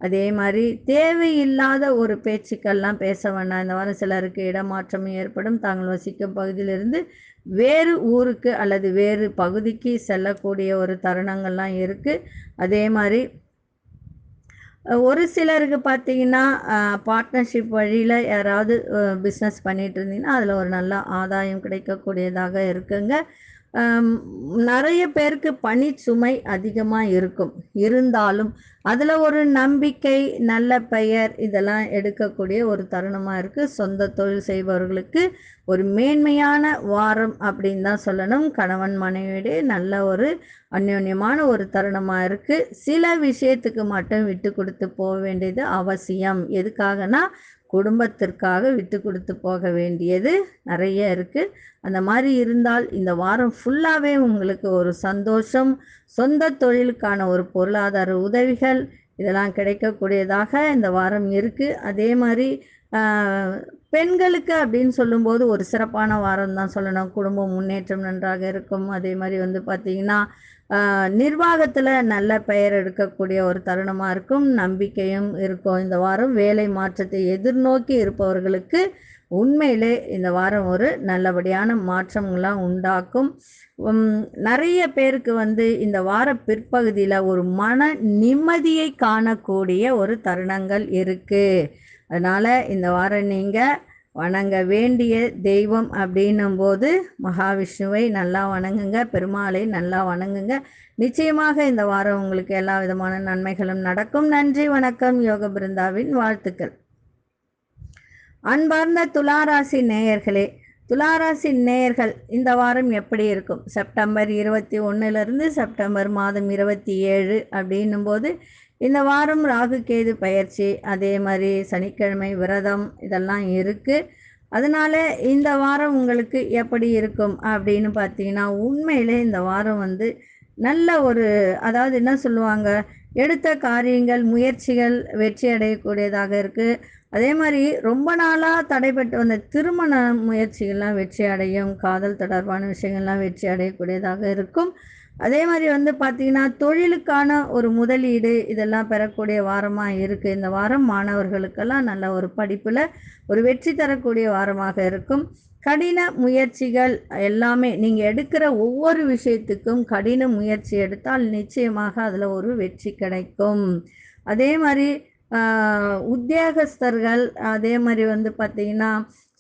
அதே மாதிரி தேவையில்லாத ஒரு பேச்சுக்கள்லாம் பேச வேண்டாம். இந்த வாரம் சிலருக்கு இடமாற்றம் ஏற்படும். தாங்கள் வசிக்கும் பகுதியிலிருந்து வேறு ஊருக்கு அல்லது வேறு பகுதிக்கு செல்லக்கூடிய ஒரு தருணங்கள்லாம் இருக்குது. அதே மாதிரி ஒரு சிலருக்கு பார்த்திங்கன்னா பார்ட்னர்ஷிப் வழியில் யாராவது பிஸ்னஸ் பண்ணிகிட்டு இருந்தீங்கன்னா அதில் ஒரு நல்ல ஆதாயம் கிடைக்கக்கூடியதாக இருக்குங்க. நிறைய பேருக்கு பணி சுமை அதிகமாக இருக்கும். இருந்தாலும் அதில் ஒரு நம்பிக்கை, நல்ல பெயர் இதெல்லாம் எடுக்கக்கூடிய ஒரு தருணமாக இருக்குது. சொந்த தொழில் செய்பவர்களுக்கு ஒரு மேன்மையான வாரம் அப்படின்னு தான் சொல்லணும். கணவன் மனைவியிடையே நல்ல ஒரு அந்யோன்யமான ஒரு தருணமாக இருக்குது. சில விஷயத்துக்கு மட்டும் விட்டு கொடுத்து போக வேண்டியது அவசியம். எதுக்காகனா குடும்பத்திற்காக விட்டு கொடுத்து போக வேண்டியது நிறைய இருக்குது. அந்த மாதிரி இருந்தால் இந்த வாரம் ஃபுல்லாகவே உங்களுக்கு ஒரு சந்தோஷம், சொந்த தொழிலுக்கான ஒரு பொருளாதார உதவிகள் இதெல்லாம் கிடைக்கக்கூடியதாக இந்த வாரம் இருக்குது. அதே மாதிரி பெண்களுக்கு அப்படின்னு சொல்லும்போது ஒரு சிறப்பான வாரம் தான் சொல்லணும். குடும்ப முன்னேற்றம் நன்றாக இருக்கும். அதே மாதிரி வந்து பார்த்திங்கன்னா நிர்வாகத்தில் நல்ல பெயர் எடுக்கக்கூடிய ஒரு தருணமாக இருக்கும். நம்பிக்கையும் இருக்கும். இந்த வாரம் வேலை மாற்றத்தை எதிர்நோக்கி இருப்பவர்களுக்கு உண்மையிலே இந்த வாரம் ஒரு நல்லபடியான மாற்றங்கள்லாம் உண்டாக்கும். நிறைய பேருக்கு இந்த வார பிற்பகுதியில் ஒரு மன நிம்மதியை காணக்கூடிய ஒரு தருணங்கள் இருக்குது. அதனால் இந்த வாரம் நீங்கள் வணங்க வேண்டிய தெய்வம் அப்படின்னும் போது மகாவிஷ்ணுவை நல்லா வணங்குங்க, பெருமாளை நல்லா வணங்குங்க. நிச்சயமாக இந்த வாரம் உங்களுக்கு எல்லா விதமான நன்மைகளும் நடக்கும். நன்றி, வணக்கம். யோக பிருந்தாவின் வாழ்த்துக்கள். அன்பார்ந்த துளாராசி நேயர்களே, துளாராசி நேயர்கள் இந்த வாரம் எப்படி இருக்கும்? செப்டம்பர் 21 செப்டம்பர் மாதம் 27 அப்படின்னும் போது இந்த வாரம் ராகு கேது பயிற்சி, அதே மாதிரி சனிக்கிழமை விரதம் இதெல்லாம் இருக்குது. அதனால் இந்த வாரம் உங்களுக்கு எப்படி இருக்கும் அப்படின்னு பார்த்தீங்கன்னா, உண்மையிலே இந்த வாரம் நல்ல ஒரு, அதாவது என்ன சொல்லுவாங்க, எடுத்த காரியங்கள் முயற்சிகள் வெற்றி அடையக்கூடியதாக இருக்குது. அதே மாதிரி ரொம்ப நாளாக தடைப்பட்டு வந்த திருமண முயற்சிகள்லாம் வெற்றி அடையும். காதல் தொடர்பான விஷயங்கள்லாம் வெற்றி அடையக்கூடியதாக இருக்கும். அதே மாதிரி பார்த்திங்கன்னா, தொழிலுக்கான ஒரு முதலீடு இதெல்லாம் பெறக்கூடிய வாரமாக இருக்குது. இந்த வாரம் மாணவர்களுக்கெல்லாம் நல்ல ஒரு படிப்பில் ஒரு வெற்றி தரக்கூடிய வாரமாக இருக்கும். கடின முயற்சிகள் எல்லாமே, நீங்கள் எடுக்கிற ஒவ்வொரு விஷயத்துக்கும் கடின முயற்சி எடுத்தால் நிச்சயமாக அதில் ஒரு வெற்றி கிடைக்கும். அதே மாதிரி உத்தியோகஸ்தர்கள், அதே மாதிரி பார்த்திங்கன்னா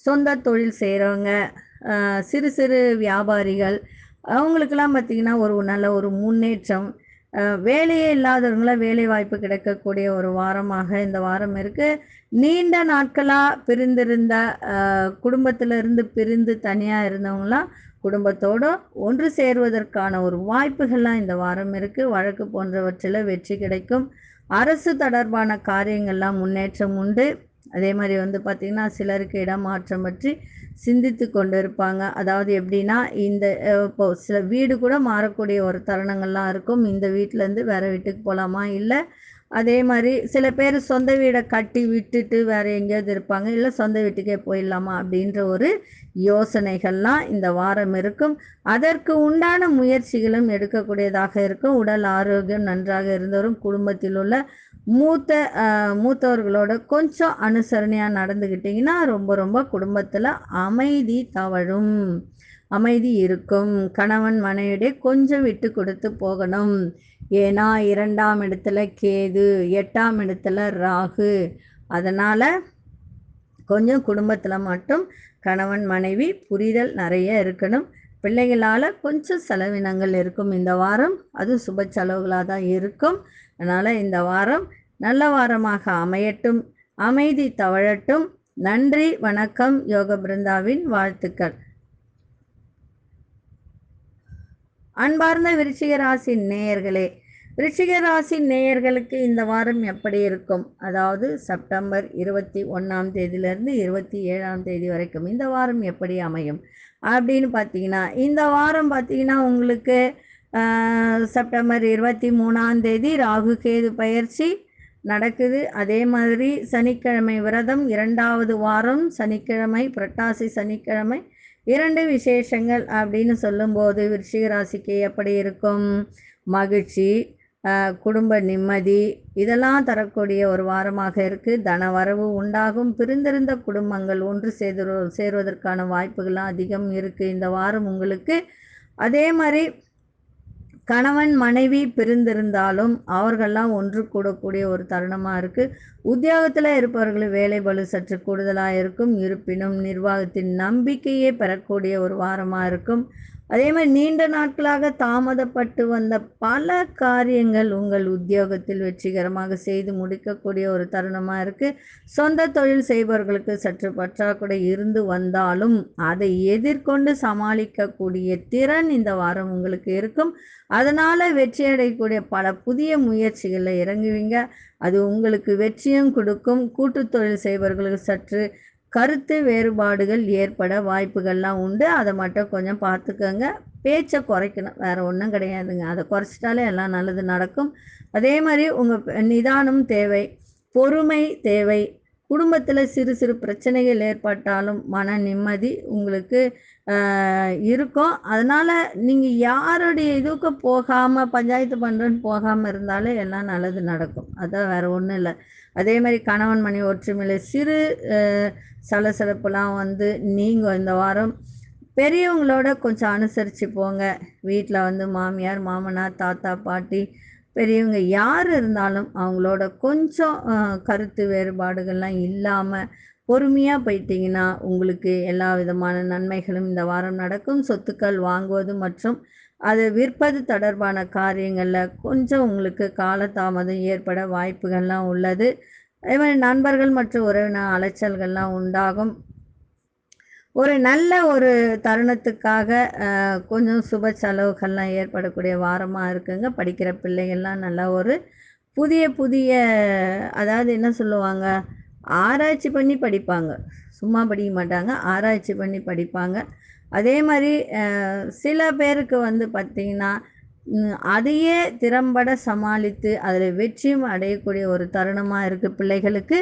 சொந்த தொழில் செய்கிறவங்க, சிறு சிறு வியாபாரிகள், அவங்களுக்கெல்லாம் பார்த்திங்கன்னா ஒரு நல்ல ஒரு முன்னேற்றம். வேலையே இல்லாதவங்களாம் வேலை வாய்ப்பு கிடைக்கக்கூடிய ஒரு வாரமாக இந்த வாரம் இருக்குது. நீண்ட நாட்களாக பிரிந்திருந்த குடும்பத்திலிருந்து பிரிந்து தனியாக இருந்தவங்களாம் குடும்பத்தோடு ஒன்று சேருவதற்கான ஒரு வாய்ப்புகள்லாம் இந்த வாரம் இருக்குது. வழக்கு போன்றவற்றில் வெற்றி கிடைக்கும். அரசு தொடர்பான காரியங்கள்லாம் முன்னேற்றம் உண்டு. அதே மாதிரி பார்த்திங்கன்னா சிலருக்கு இடமாற்றம் பற்றி சிந்தித்து கொண்டு இருப்பாங்க. அதாவது எப்படின்னா, இப்போ சில வீடு கூட மாறக்கூடிய ஒரு தருணங்கள்லாம் இருக்கும். இந்த வீட்டிலேருந்து வேறு வீட்டுக்கு போகலாமா, இல்லை அதே மாதிரி சில பேர் சொந்த வீடை கட்டி விட்டுட்டு வேறு எங்கேயாவது இருப்பாங்க, இல்லை சொந்த வீட்டுக்கே போயிடலாமா அப்படின்ற ஒரு யோசனைகள்லாம் இந்த வாரம் இருக்கும். அதற்கு உண்டான முயற்சிகளும் எடுக்கக்கூடியதாக இருக்கும். உடல் ஆரோக்கியம் நன்றாக இருந்தவரும் குடும்பத்தில் உள்ள மூத்தவர்களோட கொஞ்சம் அனுசரணையாக நடந்துக்கிட்டிங்கன்னா ரொம்ப ரொம்ப குடும்பத்தில் அமைதி தவழும், அமைதி இருக்கும். கணவன் மனைவியிடையே கொஞ்சம் விட்டு கொடுத்து போகணும். ஏன்னா 2ஆம் இடத்துல கேது, 8ஆம் இடத்துல ராகு. அதனால் கொஞ்சம் குடும்பத்தில் மட்டும் கணவன் மனைவி புரிதல் நிறைய இருக்கணும். பிள்ளைகளால் கொஞ்சம் செலவினங்கள் இருக்கும் இந்த வாரம், அது சுப செலவுகளாக தான் இருக்கும். அதனால் இந்த வாரம் நல்ல வாரமாக அமையட்டும், அமைதி தவழட்டும். நன்றி, வணக்கம். யோக பிருந்தாவின் வாழ்த்துக்கள். அன்பார்ந்த விருச்சிக ராசி நேயர்களே, விருச்சிக ராசி நேயர்களுக்கு இந்த வாரம் எப்படி இருக்கும்? அதாவது செப்டம்பர் 21ஆம் தேதியிலிருந்து 27ஆம் தேதி வரைக்கும் இந்த வாரம் எப்படி அமையும் அப்படின்னு பார்த்தீங்கன்னா, இந்த வாரம் பார்த்தீங்கன்னா உங்களுக்கு செப்டம்பர் 23ஆம் தேதி ராகு கேது பயிற்சி நடக்குது. அதே மாதிரி சனிக்கிழமை விரதம், 2வது வாரம் சனிக்கிழமை, புரட்டாசி சனிக்கிழமை, 2 விசேஷங்கள் அப்படின்னு சொல்லும்போது விருச்சிக ராசிக்கு எப்படி இருக்கும்? மகிழ்ச்சி, குடும்ப நிம்மதி இதெல்லாம் தரக்கூடிய ஒரு வாரமாக இருக்குது. தனவரவு உண்டாகும். பிரிந்திருந்த குடும்பங்கள் ஒன்று சேருவதற்கான வாய்ப்புகள்லாம் அதிகம் இருக்குது இந்த வாரம் உங்களுக்கு. அதே மாதிரி கணவன் மனைவி பிரிந்திருந்தாலும் அவர்கள்லாம் ஒன்று கூடக்கூடிய ஒரு தருணமாக இருக்குது. உத்தியோகத்தில் இருப்பவர்கள் வேலை பளு சற்று கூடுதலாக இருக்கும். இருப்பினும் நிர்வாகத்தின் நம்பிக்கையே பெறக்கூடிய ஒரு வாரமாக இருக்கும். அதே மாதிரி நீண்ட நாட்களாக தாமதப்பட்டு வந்த பல காரியங்கள் உங்கள் உத்தியோகத்தில் வெற்றிகரமாக செய்து முடிக்கக்கூடிய ஒரு தருணமாக இருக்குது. சொந்த தொழில் செய்பவர்களுக்கு சற்று பற்றாக்குறை இருந்து வந்தாலும் அதை எதிர்கொண்டு சமாளிக்கக்கூடிய திறன் இந்த வாரம் உங்களுக்கு இருக்கும். அதனால் வெற்றி அடையக்கூடிய பல புதிய முயற்சிகளில் இறங்குவீங்க. அது உங்களுக்கு வெற்றியும் கொடுக்கும். கூட்டு தொழில் செய்பவர்களுக்கு சற்று கருத்து வேறுபாடுகள் ஏற்பட வாய்ப்புகள்லாம் உண்டு. அதை மட்டும் கொஞ்சம் பார்த்துக்கோங்க. பேச்சை குறைக்கணும், வேறு ஒன்றும் கிடையாதுங்க. அதை குறைச்சிட்டாலே எல்லாம் நல்லது நடக்கும். அதே மாதிரி உங்கள் நிதானம் தேவை, பொறுமை தேவை. குடும்பத்தில் சிறு சிறு பிரச்சனைகள் ஏற்பட்டாலும் மன நிம்மதி உங்களுக்கு இருக்கும். அதனால் நீங்கள் யாருடைய இதுக்கு போகாமல் பஞ்சாயத்து பண்ணுறேன்னு போகாமல் இருந்தாலே எல்லாம் நல்லது நடக்கும். அதான் வேறு ஒன்றும் இல்லை. அதே மாதிரி கணவன் மனைவி ஒற்றுமையில் சிறு சலசலப்புலாம் நீங்கள் இந்த வாரம் பெரியவங்களோட கொஞ்சம் அனுசரித்து போங்க. வீட்டில் மாமியார் மாமனார் தாத்தா பாட்டி பெரியவங்க யார் இருந்தாலும் அவங்களோட கொஞ்சம் கருத்து வேறுபாடுகள்லாம் இல்லாமல் பொறுமையாக போயிட்டீங்கன்னா உங்களுக்கு எல்லா விதமான நன்மைகளும் இந்த வாரம் நடக்கும். சொத்துக்கள் வாங்குவது மற்றும் அதை விற்பது தொடர்பான காரியங்களில் கொஞ்சம் உங்களுக்கு காலதாமதம் ஏற்பட வாய்ப்புகள்லாம் உள்ளது. அதே மாதிரி நண்பர்கள் மற்றும் உறவினர் அலைச்சல்கள்லாம் உண்டாகும். ஒரு நல்ல ஒரு தருணத்துக்காக கொஞ்சம் சுப செலவுகள்லாம் ஏற்படக்கூடிய வாரமாக இருக்குங்க. படிக்கிற பிள்ளைகள்லாம் நல்லா ஒரு புதிய அதாவது என்ன சொல்லுவாங்க, ஆராய்ச்சி பண்ணி படிப்பாங்க. சும்மா படிக்க மாட்டாங்க, ஆராய்ச்சி பண்ணி படிப்பாங்க. அதே மாதிரி சில பேருக்கு பார்த்திங்கன்னா அதையே திறம்பட சமாளித்து அதில் வெற்றியும் அடையக்கூடிய ஒரு தருணமாக இருக்குது பிள்ளைகளுக்கு.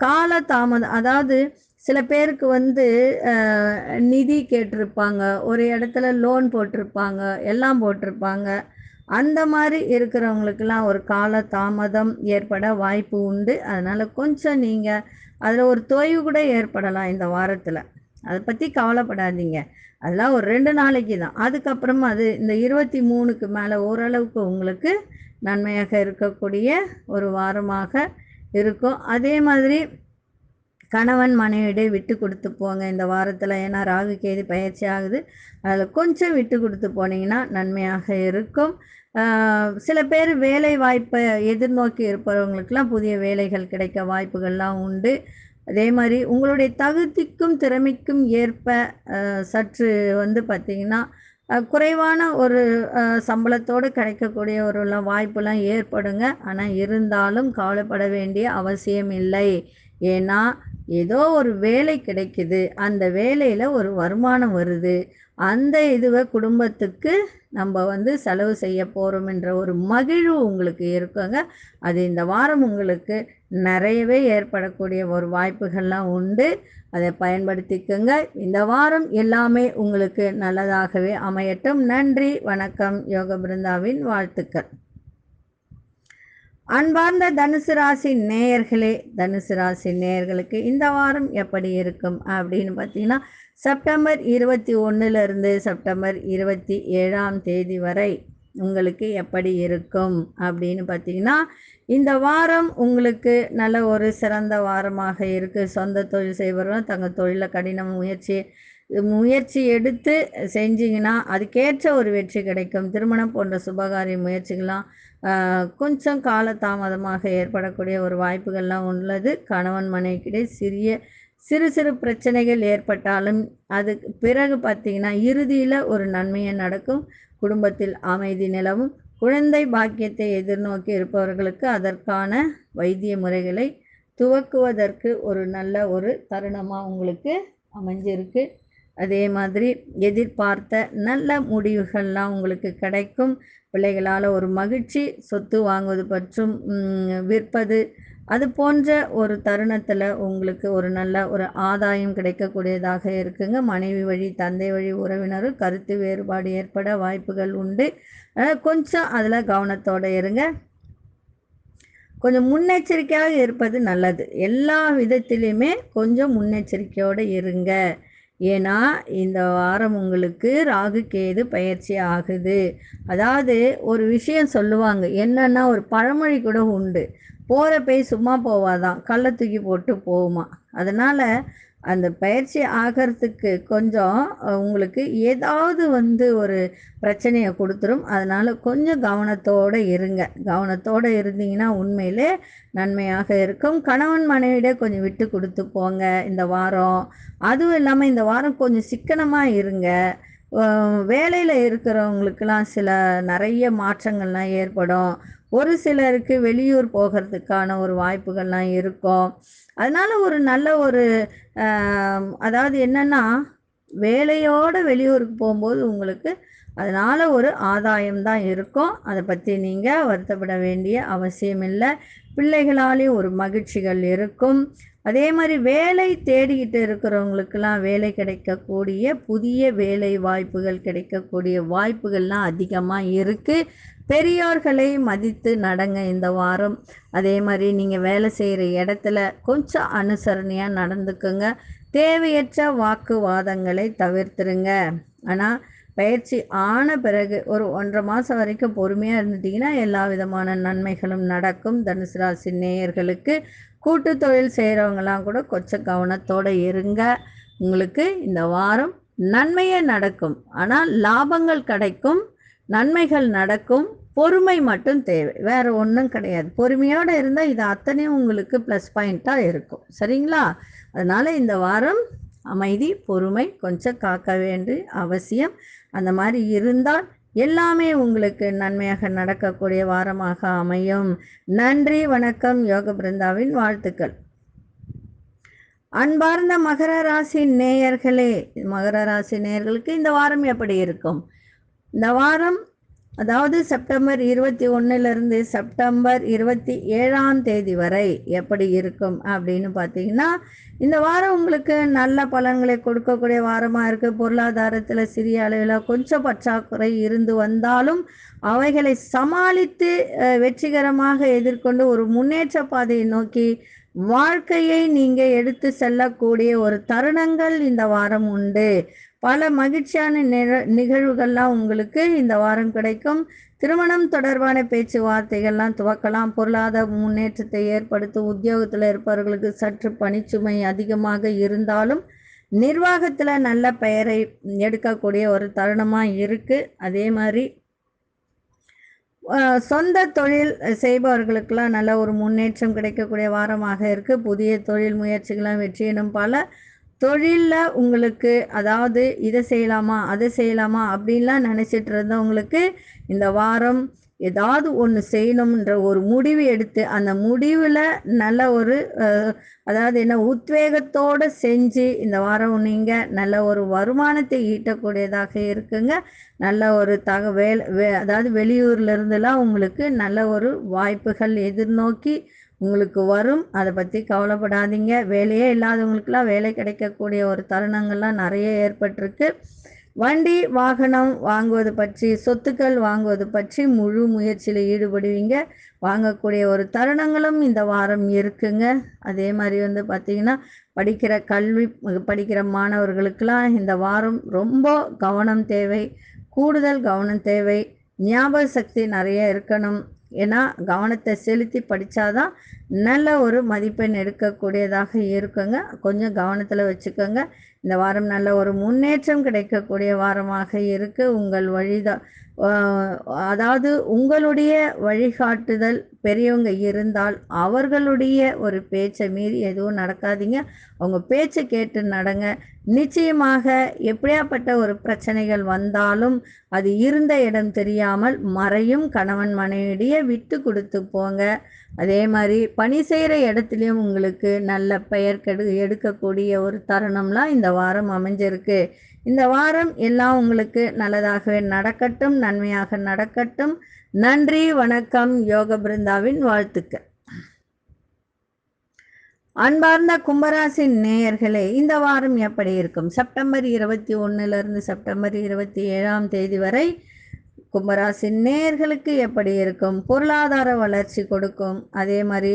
காலதாமதம் அதாவது சில பேருக்கு நிதி கேட்டிருப்பாங்க, ஒரு இடத்துல லோன் போட்டிருப்பாங்க, எல்லாம் போட்டிருப்பாங்க. அந்த மாதிரி இருக்கிறவங்களுக்கெல்லாம் ஒரு கால தாமதம் ஏற்பட வாய்ப்பு உண்டு. அதனால் கொஞ்சம் நீங்கள் அதில் ஒரு தொய்வு கூட ஏற்படலாம் இந்த வாரத்தில். அதை பற்றி கவலைப்படாதீங்க. அதெல்லாம் ஒரு 2 நாளைக்கு தான். அதுக்கப்புறமா அது இந்த 23க்கு மேலே ஓரளவுக்கு உங்களுக்கு நன்மையாக இருக்கக்கூடிய ஒரு வாரமாக இருக்கும். அதே மாதிரி கணவன் மனைவியிடையே விட்டு கொடுத்து போங்க இந்த வாரத்தில். ஏன்னா ராகு கேது பயிற்சி ஆகுது. அதில் கொஞ்சம் விட்டு கொடுத்து போனீங்கன்னா நன்மையாக இருக்கும். சில பேர் வேலை வாய்ப்பை எதிர்நோக்கி இருப்பவங்களுக்கெல்லாம் புதிய வேலைகள் கிடைக்க வாய்ப்புகள்லாம் உண்டு. அதே மாதிரி உங்களுடைய தகுதிக்கும் திறமைக்கும் ஏற்ப சற்று பார்த்திங்கன்னா குறைவான ஒரு சம்பளத்தோடு கிடைக்கக்கூடிய ஒரு வாய்ப்பெல்லாம் ஏற்படுங்க. ஆனால் இருந்தாலும் கவலைப்பட வேண்டிய அவசியம் இல்லை. ஏன்னா ஏதோ ஒரு வேலை கிடைக்குது, அந்த வேலையில் ஒரு வருமானம் வருது, அந்த இதுவை குடும்பத்துக்கு நம்ம செலவு செய்ய போகிறோம் என்ற ஒரு மகிழ்வு உங்களுக்கு இருக்குங்க. அது இந்த வாரம் உங்களுக்கு நிறையவே ஏற்படக்கூடிய ஒரு வாய்ப்புகள்லாம் உண்டு. அதை பயன்படுத்திக்கோங்க. இந்த வாரம் எல்லாமே உங்களுக்கு நல்லதாகவே அமையட்டும். நன்றி, வணக்கம். யோக பிருந்தாவின் வாழ்த்துக்கள். அன்பார்ந்த தனுசு ராசி நேயர்களே, தனுசு ராசி நேயர்களுக்கு இந்த வாரம் எப்படி இருக்கும் அப்படின்னு பார்த்தீங்கன்னா, செப்டம்பர் 21 செப்டம்பர் 27 வரை உங்களுக்கு எப்படி இருக்கும் அப்படின்னு பார்த்தீங்கன்னா, இந்த வாரம் உங்களுக்கு நல்ல ஒரு சிறந்த வாரமாக இருக்குது. சொந்த தொழில் செய்பவர்கள் தங்கள் தொழிலில் கடின முயற்சி எடுத்து செஞ்சிங்கன்னா அதுக்கேற்ற ஒரு வெற்றி கிடைக்கும். திருமணம் போன்ற சுபகாரிய முயற்சிகள்லாம் கொஞ்சம் காலதாமதமாக ஏற்படக்கூடிய ஒரு வாய்ப்புகள்லாம் உள்ளது. கணவன் மனைவிக்கிடையே சிறு பிரச்சனைகள் ஏற்பட்டாலும் அதுக்கு பிறகு பார்த்திங்கன்னா இறுதியில் ஒரு நன்மையை நடக்கும். குடும்பத்தில் அமைதி நிலவும். குழந்தை பாக்கியத்தை எதிர்நோக்கி இருப்பவர்களுக்கு அதற்கான வைத்திய முறைகளை துவக்குவதற்கு ஒரு நல்ல ஒரு தருணமாக உங்களுக்கு அமைஞ்சிருக்கு. அதே மாதிரி எதிர்பார்த்த நல்ல முடிவுகள்லாம் உங்களுக்கு கிடைக்கும். பிள்ளைகளால் ஒரு மகிழ்ச்சி, சொத்து வாங்குவது மற்றும் விற்பது அது போன்ற ஒரு தருணத்தில் உங்களுக்கு ஒரு நல்ல ஒரு ஆதாயம் கிடைக்கக்கூடியதாக இருக்குங்க. மனைவி வழி தந்தை வழி உறவினரும் கருத்து வேறுபாடு ஏற்பட வாய்ப்புகள் உண்டு. கொஞ்சம் அதில் கவனத்தோடு இருங்க. கொஞ்சம் முன்னெச்சரிக்கையாக இருப்பது நல்லது. எல்லா விதத்திலையுமே கொஞ்சம் முன்னெச்சரிக்கையோடு இருங்க. ஏன்னா இந்த வாரம் உங்களுக்கு ராகு கேது பயிற்சி ஆகுது. அதாவது ஒரு விஷயம் சொல்லுவாங்க, என்னன்னா ஒரு பழமொழி கூட உண்டு, போகிற பேய் சும்மா போவாதான், கல்லை தூக்கி போட்டு போகுமா. அதனால் அந்த பயிற்சி ஆகிறதுக்கு கொஞ்சம் உங்களுக்கு ஏதாவது ஒரு பிரச்சனையை கொடுத்துரும். அதனால் கொஞ்சம் கவனத்தோடு இருங்க. கவனத்தோடு இருந்தீங்கன்னா உண்மையிலே நன்மையாக இருக்கும். கணவன் மனைவியிட கொஞ்சம் விட்டு கொடுத்து போங்க இந்த வாரம். அதுவும் இல்லாமல் இந்த வாரம் கொஞ்சம் சிக்கனமாக இருங்க. வேலையில் இருக்கிறவங்களுக்கெல்லாம் நிறைய மாற்றங்கள்லாம் ஏற்படும். ஒரு சிலருக்கு வெளியூர் போகிறதுக்கான ஒரு வாய்ப்புகள்லாம் இருக்கும். அதனால் ஒரு நல்ல ஒரு அதாவது என்னென்னா வேலையோடு வெளியூருக்கு போகும்போது உங்களுக்கு அதனால் ஒரு ஆதாயம் தான் இருக்கும். அதை பற்றி நீங்கள் வருத்தப்பட வேண்டிய அவசியம் இல்லை. பிள்ளைகளாலேயும் ஒரு மகிழ்ச்சிகள் இருக்கும். அதே மாதிரி வேலை தேடிக்கிட்டு இருக்கிறவங்களுக்கெல்லாம் வேலை கிடைக்கக்கூடிய புதிய வேலை வாய்ப்புகள் கிடைக்கக்கூடிய வாய்ப்புகள்லாம் அதிகமாக இருக்குது. பெரியோர்களை மதித்து நடங்க இந்த வாரம். அதே மாதிரி நீங்கள் வேலை செய்கிற இடத்துல கொஞ்சம் அனுசரணையாக நடந்துக்குங்க. தேவையற்ற வாக்குவாதங்களை தவிர்த்துருங்க. ஆனால் பயிற்சி ஆன பிறகு ஒரு 1.5 மாதம் வரைக்கும் பொறுமையாக இருந்துட்டிங்கன்னா எல்லா விதமான நன்மைகளும் நடக்கும். தனுசு ராசி நேயர்களுக்கு கூட்டு தொழில் செய்கிறவங்களாம் கூட கொஞ்சம் கவனத்தோடு இருங்க. உங்களுக்கு இந்த வாரம் நன்மையே நடக்கும். ஆனால் லாபங்கள் கிடைக்கும், நன்மைகள் நடக்கும். பொறுமை மட்டும் தேவை, வேறு ஒன்றும் கிடையாது. பொறுமையோடு இருந்தால் இது அத்தனையும் உங்களுக்கு ப்ளஸ் பாயிண்ட்டாக இருக்கும். சரிங்களா? அதனால் இந்த வாரம் அமைதி, பொறுமை கொஞ்சம் காக்க வேண்டிய அவசியம். அந்த மாதிரி இருந்தால் எல்லாமே உங்களுக்கு நன்மையாக நடக்கக்கூடிய வாரமாக அமையும். நன்றி, வணக்கம். யோக பிருந்தாவின் வாழ்த்துக்கள். அன்பார்ந்த மகர ராசி நேயர்களே, மகர ராசி நேயர்களுக்கு இந்த வாரம் எப்படி இருக்கும்? இந்த வாரம் அதாவது செப்டம்பர் 21 செப்டம்பர் 27 வரை எப்படி இருக்கும் அப்படின்னு பார்த்தீங்கன்னா, இந்த வாரம் உங்களுக்கு நல்ல பலன்களை கொடுக்கக்கூடிய வாரமாக இருக்குது. பொருளாதாரத்தில் சிறிய அளவில் கொஞ்சம் பற்றாக்குறை இருந்து வந்தாலும் அவைகளை சமாளித்து வெற்றிகரமாக எதிர்கொண்டு ஒரு முன்னேற்ற பாதையை நோக்கி வாழ்க்கையை நீங்கள் எடுத்து செல்லக்கூடிய ஒரு தருணங்கள் இந்த வாரம் உண்டு. பல மகிழ்ச்சியான நிகழ்வுகள்லாம் உங்களுக்கு இந்த வாரம் கிடைக்கும். திருமணம் தொடர்பான பேச்சுவார்த்தைகள்லாம் துவக்கலாம். பொருளாதார முன்னேற்றத்தை ஏற்படுத்தும். உத்தியோகத்தில் இருப்பவர்களுக்கு சற்று பணிச்சுமை அதிகமாக இருந்தாலும் நிர்வாகத்தில் நல்ல பெயரை எடுக்கக்கூடிய ஒரு தருணமாக இருக்குது. அதே மாதிரி சொந்த தொழில் செய்பவர்களுக்கெல்லாம் நல்ல ஒரு முன்னேற்றம் கிடைக்கக்கூடிய வாரமாக இருக்குது. புதிய தொழில் முயற்சிகளாம் வெற்றியிடும். பல தொழிலில் உங்களுக்கு அதாவது இதை செய்யலாமா அதை செய்யலாமா அப்படின்லாம் நினச்சிட்டு இருந்தவங்களுக்கு இந்த வாரம் ஏதாவது ஒன்று செய்யணுன்ற ஒரு முடிவு எடுத்து அந்த முடிவில் நல்ல ஒரு அதாவது என்ன உத்வேகத்தோடு செஞ்சு இந்த வாரம் நீங்கள் நல்ல ஒரு வருமானத்தை ஈட்டக்கூடியதாக இருக்குங்க. நல்ல ஒரு அதாவது வெளியூர்லேருந்துலாம் உங்களுக்கு நல்ல ஒரு வாய்ப்புகள் எதிர்நோக்கி உங்களுக்கு வரும். அதை பற்றி கவலைப்படாதீங்க. வேலையே இல்லாதவங்களுக்கெல்லாம் வேலை கிடைக்கக்கூடிய ஒரு தருணங்கள்லாம் நிறைய ஏற்பட்டிருக்கு. வண்டி வாகனம் வாங்குவது பற்றி, சொத்துக்கள் வாங்குவது பற்றி முழு முயற்சியில் ஈடுபடுவீங்க. வாங்கக்கூடிய ஒரு தருணங்களும் இந்த வாரம் இருக்குங்க. அதே மாதிரி பார்த்திங்கன்னா படிக்கிற மாணவர்களுக்கெல்லாம் இந்த வாரம் ரொம்ப கவனம் தேவை, கூடுதல் கவனம் தேவை. ஞாபக சக்தி நிறைய இருக்கணும். ஏன்னா கவனத்தை செலுத்தி படித்தாதான் நல்ல ஒரு மதிப்பெண் எடுக்கக்கூடியதாக இருக்குங்க. கொஞ்சம் கவனத்தில் வச்சுக்கோங்க. இந்த வாரம் நல்ல ஒரு முன்னேற்றம் கிடைக்கக்கூடிய வாரமாக இருக்குது. உங்கள் வழிதான் அதாவது உங்களுடைய வழிகாட்டுதல் பெரியவங்க இருந்தால் அவர்களுடைய ஒரு பேச்சை மீறி எதுவும் நடக்காதீங்க. அவங்க பேச்சை கேட்டு நடங்க. நிச்சயமாக எப்படியாப்பட்ட ஒரு பிரச்சனைகள் வந்தாலும் அது இருந்த இடம் தெரியாமல் மறையும். கணவன் மனைவியிடையே விட்டு கொடுத்து போங்க. அதே மாதிரி பணி செய்கிற இடத்துலையும் உங்களுக்கு நல்ல பெயர் எடுக்கக்கூடிய ஒரு தருணம்லாம் இந்த வாரம் அமைஞ்சிருக்கு. இந்த வாரம் எல்லாம் உங்களுக்கு நல்லதாகவே நடக்கட்டும், நன்மையாக நடக்கட்டும். நன்றி, வணக்கம். யோக பிருந்தாவின் வாழ்த்துக்கள். அன்பார்ந்த கும்பராசி நேயர்களே, இந்த வாரம் எப்படி இருக்கும்? செப்டம்பர் 21 செப்டம்பர் 27 வரை கும்பராசி நேயர்களுக்கு எப்படி இருக்கும்? பொருளாதார வளர்ச்சி கொடுக்கும். அதே மாதிரி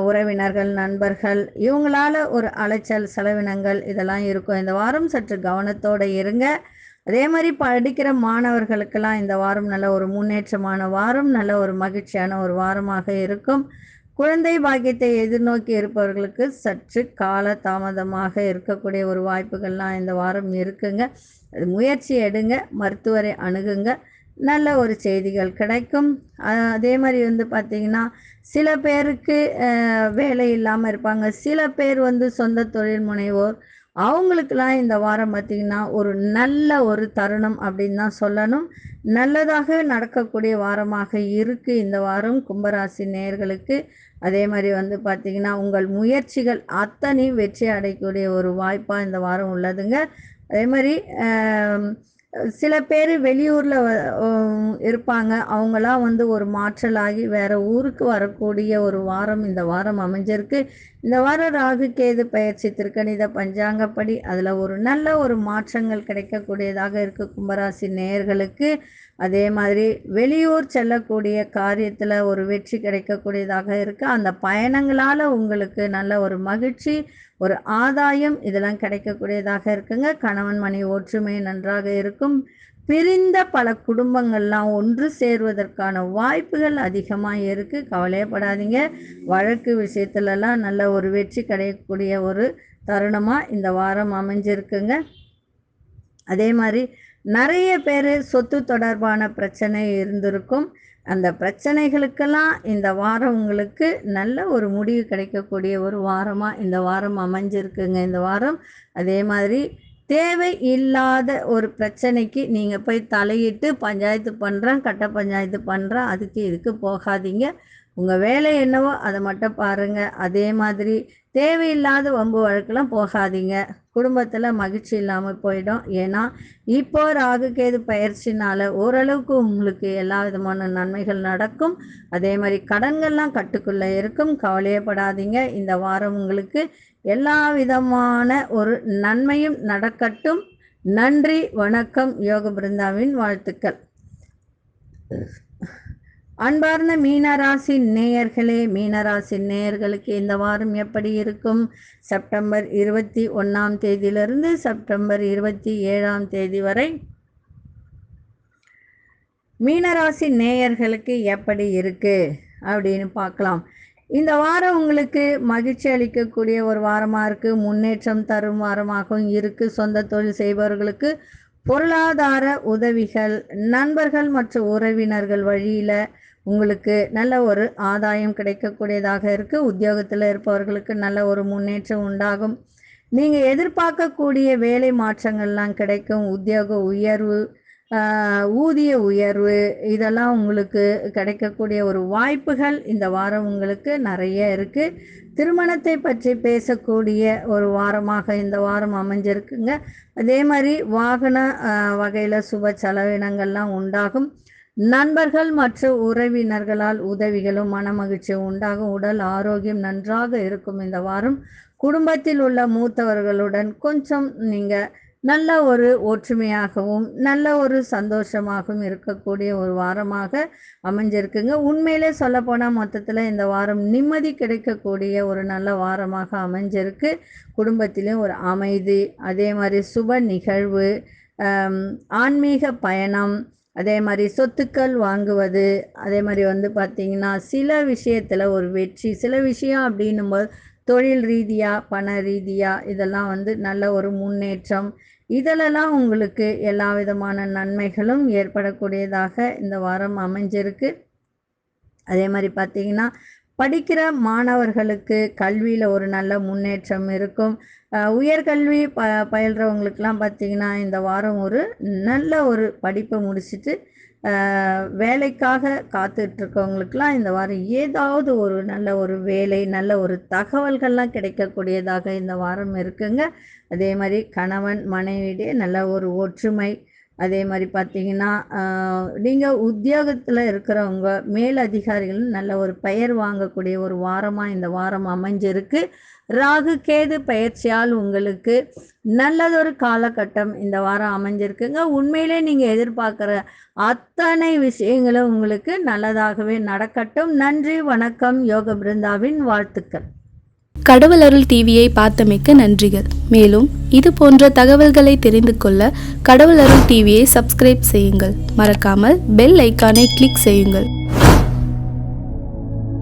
உறவினர்கள், நண்பர்கள் இவங்களால் ஒரு அலைச்சல், செலவினங்கள் இதெல்லாம் இருக்கும். இந்த வாரம் சற்று கவனத்தோடு இருங்க. அதே மாதிரி படிக்கிற மாணவர்களுக்கெல்லாம் இந்த வாரம் நல்ல ஒரு முன்னேற்றமான வாரம், நல்ல ஒரு மகிழ்ச்சியான ஒரு வாரமாக இருக்கும். குழந்தை பாக்கியத்தை எதிர்நோக்கி இருப்பவர்களுக்கு சற்று கால தாமதமாக இருக்கக்கூடிய ஒரு வாய்ப்புகள்லாம் இந்த வாரம் இருக்குங்க. அது முயற்சி எடுங்க, மருத்துவரை அணுகுங்க, நல்ல ஒரு செய்திகள் கிடைக்கும். அதே மாதிரி பார்த்திங்கன்னா சில பேருக்கு வேலை இல்லாமல் இருப்பாங்க. சில பேர் சொந்த தொழில் முனைவோர், அவங்களுக்கெல்லாம் இந்த வாரம் பார்த்திங்கன்னா ஒரு நல்ல ஒரு தருணம் அப்படின்னு தான் சொல்லணும். நல்லதாக நடக்கக்கூடிய வாரமாக இருக்குது இந்த வாரம் கும்பராசி நேயர்களுக்கு. அதே மாதிரி பார்த்திங்கன்னா உங்கள் முயற்சிகள் அத்தனை வெற்றி அடையக்கூடிய ஒரு வாய்ப்பாக இந்த வாரம் உள்ளதுங்க. அதே மாதிரி சில பேர் வெளியூரில் இருப்பாங்க, அவங்களாம் வந்து ஒரு மாற்றலாகி வேறு ஊருக்கு வரக்கூடிய ஒரு வாரம் இந்த வாரம் அமைஞ்சிருக்கு. இந்த வாரம் ராகு கேது பயிற்சி திருக்கணித பஞ்சாங்கப்படி அதில் ஒரு நல்ல ஒரு மாற்றங்கள் கிடைக்கக்கூடியதாக இருக்குது கும்பராசி நேயர்களுக்கு. அதே மாதிரி வெளியூர் செல்லக்கூடிய காரியத்தில் ஒரு வெற்றி கிடைக்கக்கூடியதாக இருக்குது. அந்த பயணங்களால் உங்களுக்கு நல்ல ஒரு மகிழ்ச்சி, ஒரு ஆதாயம் இதெல்லாம் கிடைக்கக்கூடியதாக இருக்குங்க. கணவன் மனைவி ஒற்றுமை நன்றாக இருக்கும். பிரிந்த பல குடும்பங்கள்லாம் ஒன்று சேருவதற்கான வாய்ப்புகள் அதிகமாக இருக்குது. கவலையப்படாதீங்க. வழக்கு விஷயத்துலலாம் நல்ல ஒரு வெற்றி கிடைக்கக்கூடிய ஒரு தருணமாக இந்த வாரம் அமைஞ்சிருக்குங்க. அதே மாதிரி நிறைய பேர் சொத்து தொடர்பான பிரச்சனை இருந்திருக்கும். அந்த பிரச்சனைகளுக்கெல்லாம் இந்த வாரம் உங்களுக்கு நல்ல ஒரு முடிவு கிடைக்கக்கூடிய ஒரு வாரமாக இந்த வாரம் அமைஞ்சிருக்குங்க இந்த வாரம். அதே மாதிரி தேவை இல்லாத ஒரு பிரச்சனைக்கு நீங்கள் போய் தலையிட்டு பஞ்சாயத்து பண்ணுறேன், கட்ட பஞ்சாயத்து பண்ணுறேன், அதுக்கு இதுக்கு போகாதீங்க. உங்கள் வேலை என்னவோ அதை மட்டும் பாருங்கள். அதே மாதிரி தேவையில்லாத வம்பு வழக்கெல்லாம் போகாதீங்க. குடும்பத்தில் மகிழ்ச்சி இல்லாமல் போயிடும். ஏன்னா இப்போ ராகு கேது பயிற்சினால் ஓரளவுக்கு உங்களுக்கு எல்லா விதமான நன்மைகள் நடக்கும். அதே மாதிரி கடன்கள்லாம் கட்டுக்குள்ளே இருக்கும். கவலையப்படாதீங்க. இந்த வாரம் உங்களுக்கு எல்லா விதமான ஒரு நன்மையும் நடக்கட்டும். நன்றி, வணக்கம். யோக பிருந்தாவின் வாழ்த்துக்கள். அன்பார்ந்த மீனராசி நேயர்களே, மீனராசி நேயர்களுக்கு இந்த வாரம் எப்படி இருக்கும்? செப்டம்பர் 21ஆம் தேதியிலிருந்து செப்டம்பர் 27ஆம் தேதி வரை மீனராசி நேயர்களுக்கு எப்படி இருக்கு அப்படின்னு பார்க்கலாம். இந்த வாரம் உங்களுக்கு மகிழ்ச்சி அளிக்கக்கூடிய ஒரு வாரமாக இருக்குது. முன்னேற்றம் தரும் வாரமாகவும் இருக்குது. சொந்த தொழில் செய்பவர்களுக்கு பொருளாதார உதவிகள், நண்பர்கள் மற்றும் உறவினர்கள் வழியில் உங்களுக்கு நல்ல ஒரு ஆதாயம் கிடைக்கக்கூடியதாக இருக்குது. உத்தியோகத்தில் இருப்பவர்களுக்கு நல்ல ஒரு முன்னேற்றம் உண்டாகும். நீங்கள் எதிர்பார்க்கக்கூடிய வேலை மாற்றங்கள்லாம் கிடைக்கும். உத்தியோக உயர்வு, ஊதிய உயர்வு இதெல்லாம் உங்களுக்கு கிடைக்கக்கூடிய ஒரு வாய்ப்புகள் இந்த வாரம் உங்களுக்கு நிறைய இருக்குது. திருமணத்தை பற்றி பேசக்கூடிய ஒரு வாரமாக இந்த வாரம் அமைஞ்சிருக்குங்க. அதே மாதிரி வாகன வகையில் சுப செலவினங்கள்லாம் உண்டாகும். நண்பர்கள் மற்றும் உறவினர்களால் உதவிகளும் மன மகிழ்ச்சியும் உண்டாகும். உடல் ஆரோக்கியம் நன்றாக இருக்கும் இந்த வாரம். குடும்பத்தில் உள்ள மூத்தவர்களுடன் கொஞ்சம் நீங்கள் நல்ல ஒரு ஒற்றுமையாகவும் நல்ல ஒரு சந்தோஷமாகவும் இருக்கக்கூடிய ஒரு வாரமாக அமைஞ்சிருக்குங்க. உண்மையிலே சொல்லப்போனால் மொத்தத்தில் இந்த வாரம் நிம்மதி கிடைக்கக்கூடிய ஒரு நல்ல வாரமாக அமைஞ்சிருக்கு. குடும்பத்திலும் ஒரு அமைதி, அதே மாதிரி சுப நிகழ்வு, ஆன்மீக பயணம், அதே மாதிரி சொத்துக்கள் வாங்குவது, அதே மாதிரி வந்து பார்த்திங்கன்னா சில விஷயத்தில் ஒரு வெற்றி, சில விஷயம் அப்படின்னும்போது தொழில் ரீதியாக பண ரீதியாக இதெல்லாம் வந்து நல்ல ஒரு முன்னேற்றம், இதிலெல்லாம் உங்களுக்கு எல்லா விதமான நன்மைகளும் ஏற்படக்கூடியதாக இந்த வாரம் அமைஞ்சிருக்கு. அதே மாதிரி பார்த்திங்கன்னா படிக்கிற மாணவர்களுக்கு கல்வியில் ஒரு நல்ல முன்னேற்றம் இருக்கும். உயர்கல்வி பயில்றவங்களுக்கெல்லாம் பார்த்திங்கன்னா இந்த வாரம் ஒரு நல்ல ஒரு படிப்பை முடிச்சுட்டு வேலைக்காக காத்துட்ருக்கவங்களுக்கெல்லாம் இந்த வாரம் ஏதாவது ஒரு நல்ல ஒரு வேலை, நல்ல ஒரு தகவல்கள்லாம் கிடைக்கக்கூடியதாக இந்த வாரம் இருக்குங்க. அதே மாதிரி கணவன் மனைவியிடையே நல்ல ஒரு ஒற்றுமை, அதே மாதிரி பார்த்திங்கன்னா நீங்கள் உத்தியோகத்தில் இருக்கிறவங்க மேல் அதிகாரிகள் நல்ல ஒரு பெயர் வாங்கக்கூடிய ஒரு வாரமாக இந்த வாரம் அமைஞ்சிருக்கு. ராகு கேது பயிற்சியால் உங்களுக்கு நல்லதொரு காலகட்டம் இந்த வாரம் அமைஞ்சிருக்குங்க. உண்மையிலே நீங்கள் எதிர்பார்க்குற அத்தனை விஷயங்களும் உங்களுக்கு நல்லதாகவே நடக்கட்டும். நன்றி, வணக்கம். யோக பிருந்தாவின் வாழ்த்துக்கள். கடவுள் அருள் டிவியை பார்த்தமைக்கு நன்றிகள். மேலும் இது போன்ற தகவல்களை தெரிந்து கொள்ள கடவுள் அருள் டிவியை சப்ஸ்கிரைப் செய்யுங்கள். மறக்காமல் பெல் ஐக்கானை கிளிக் செய்யுங்கள்.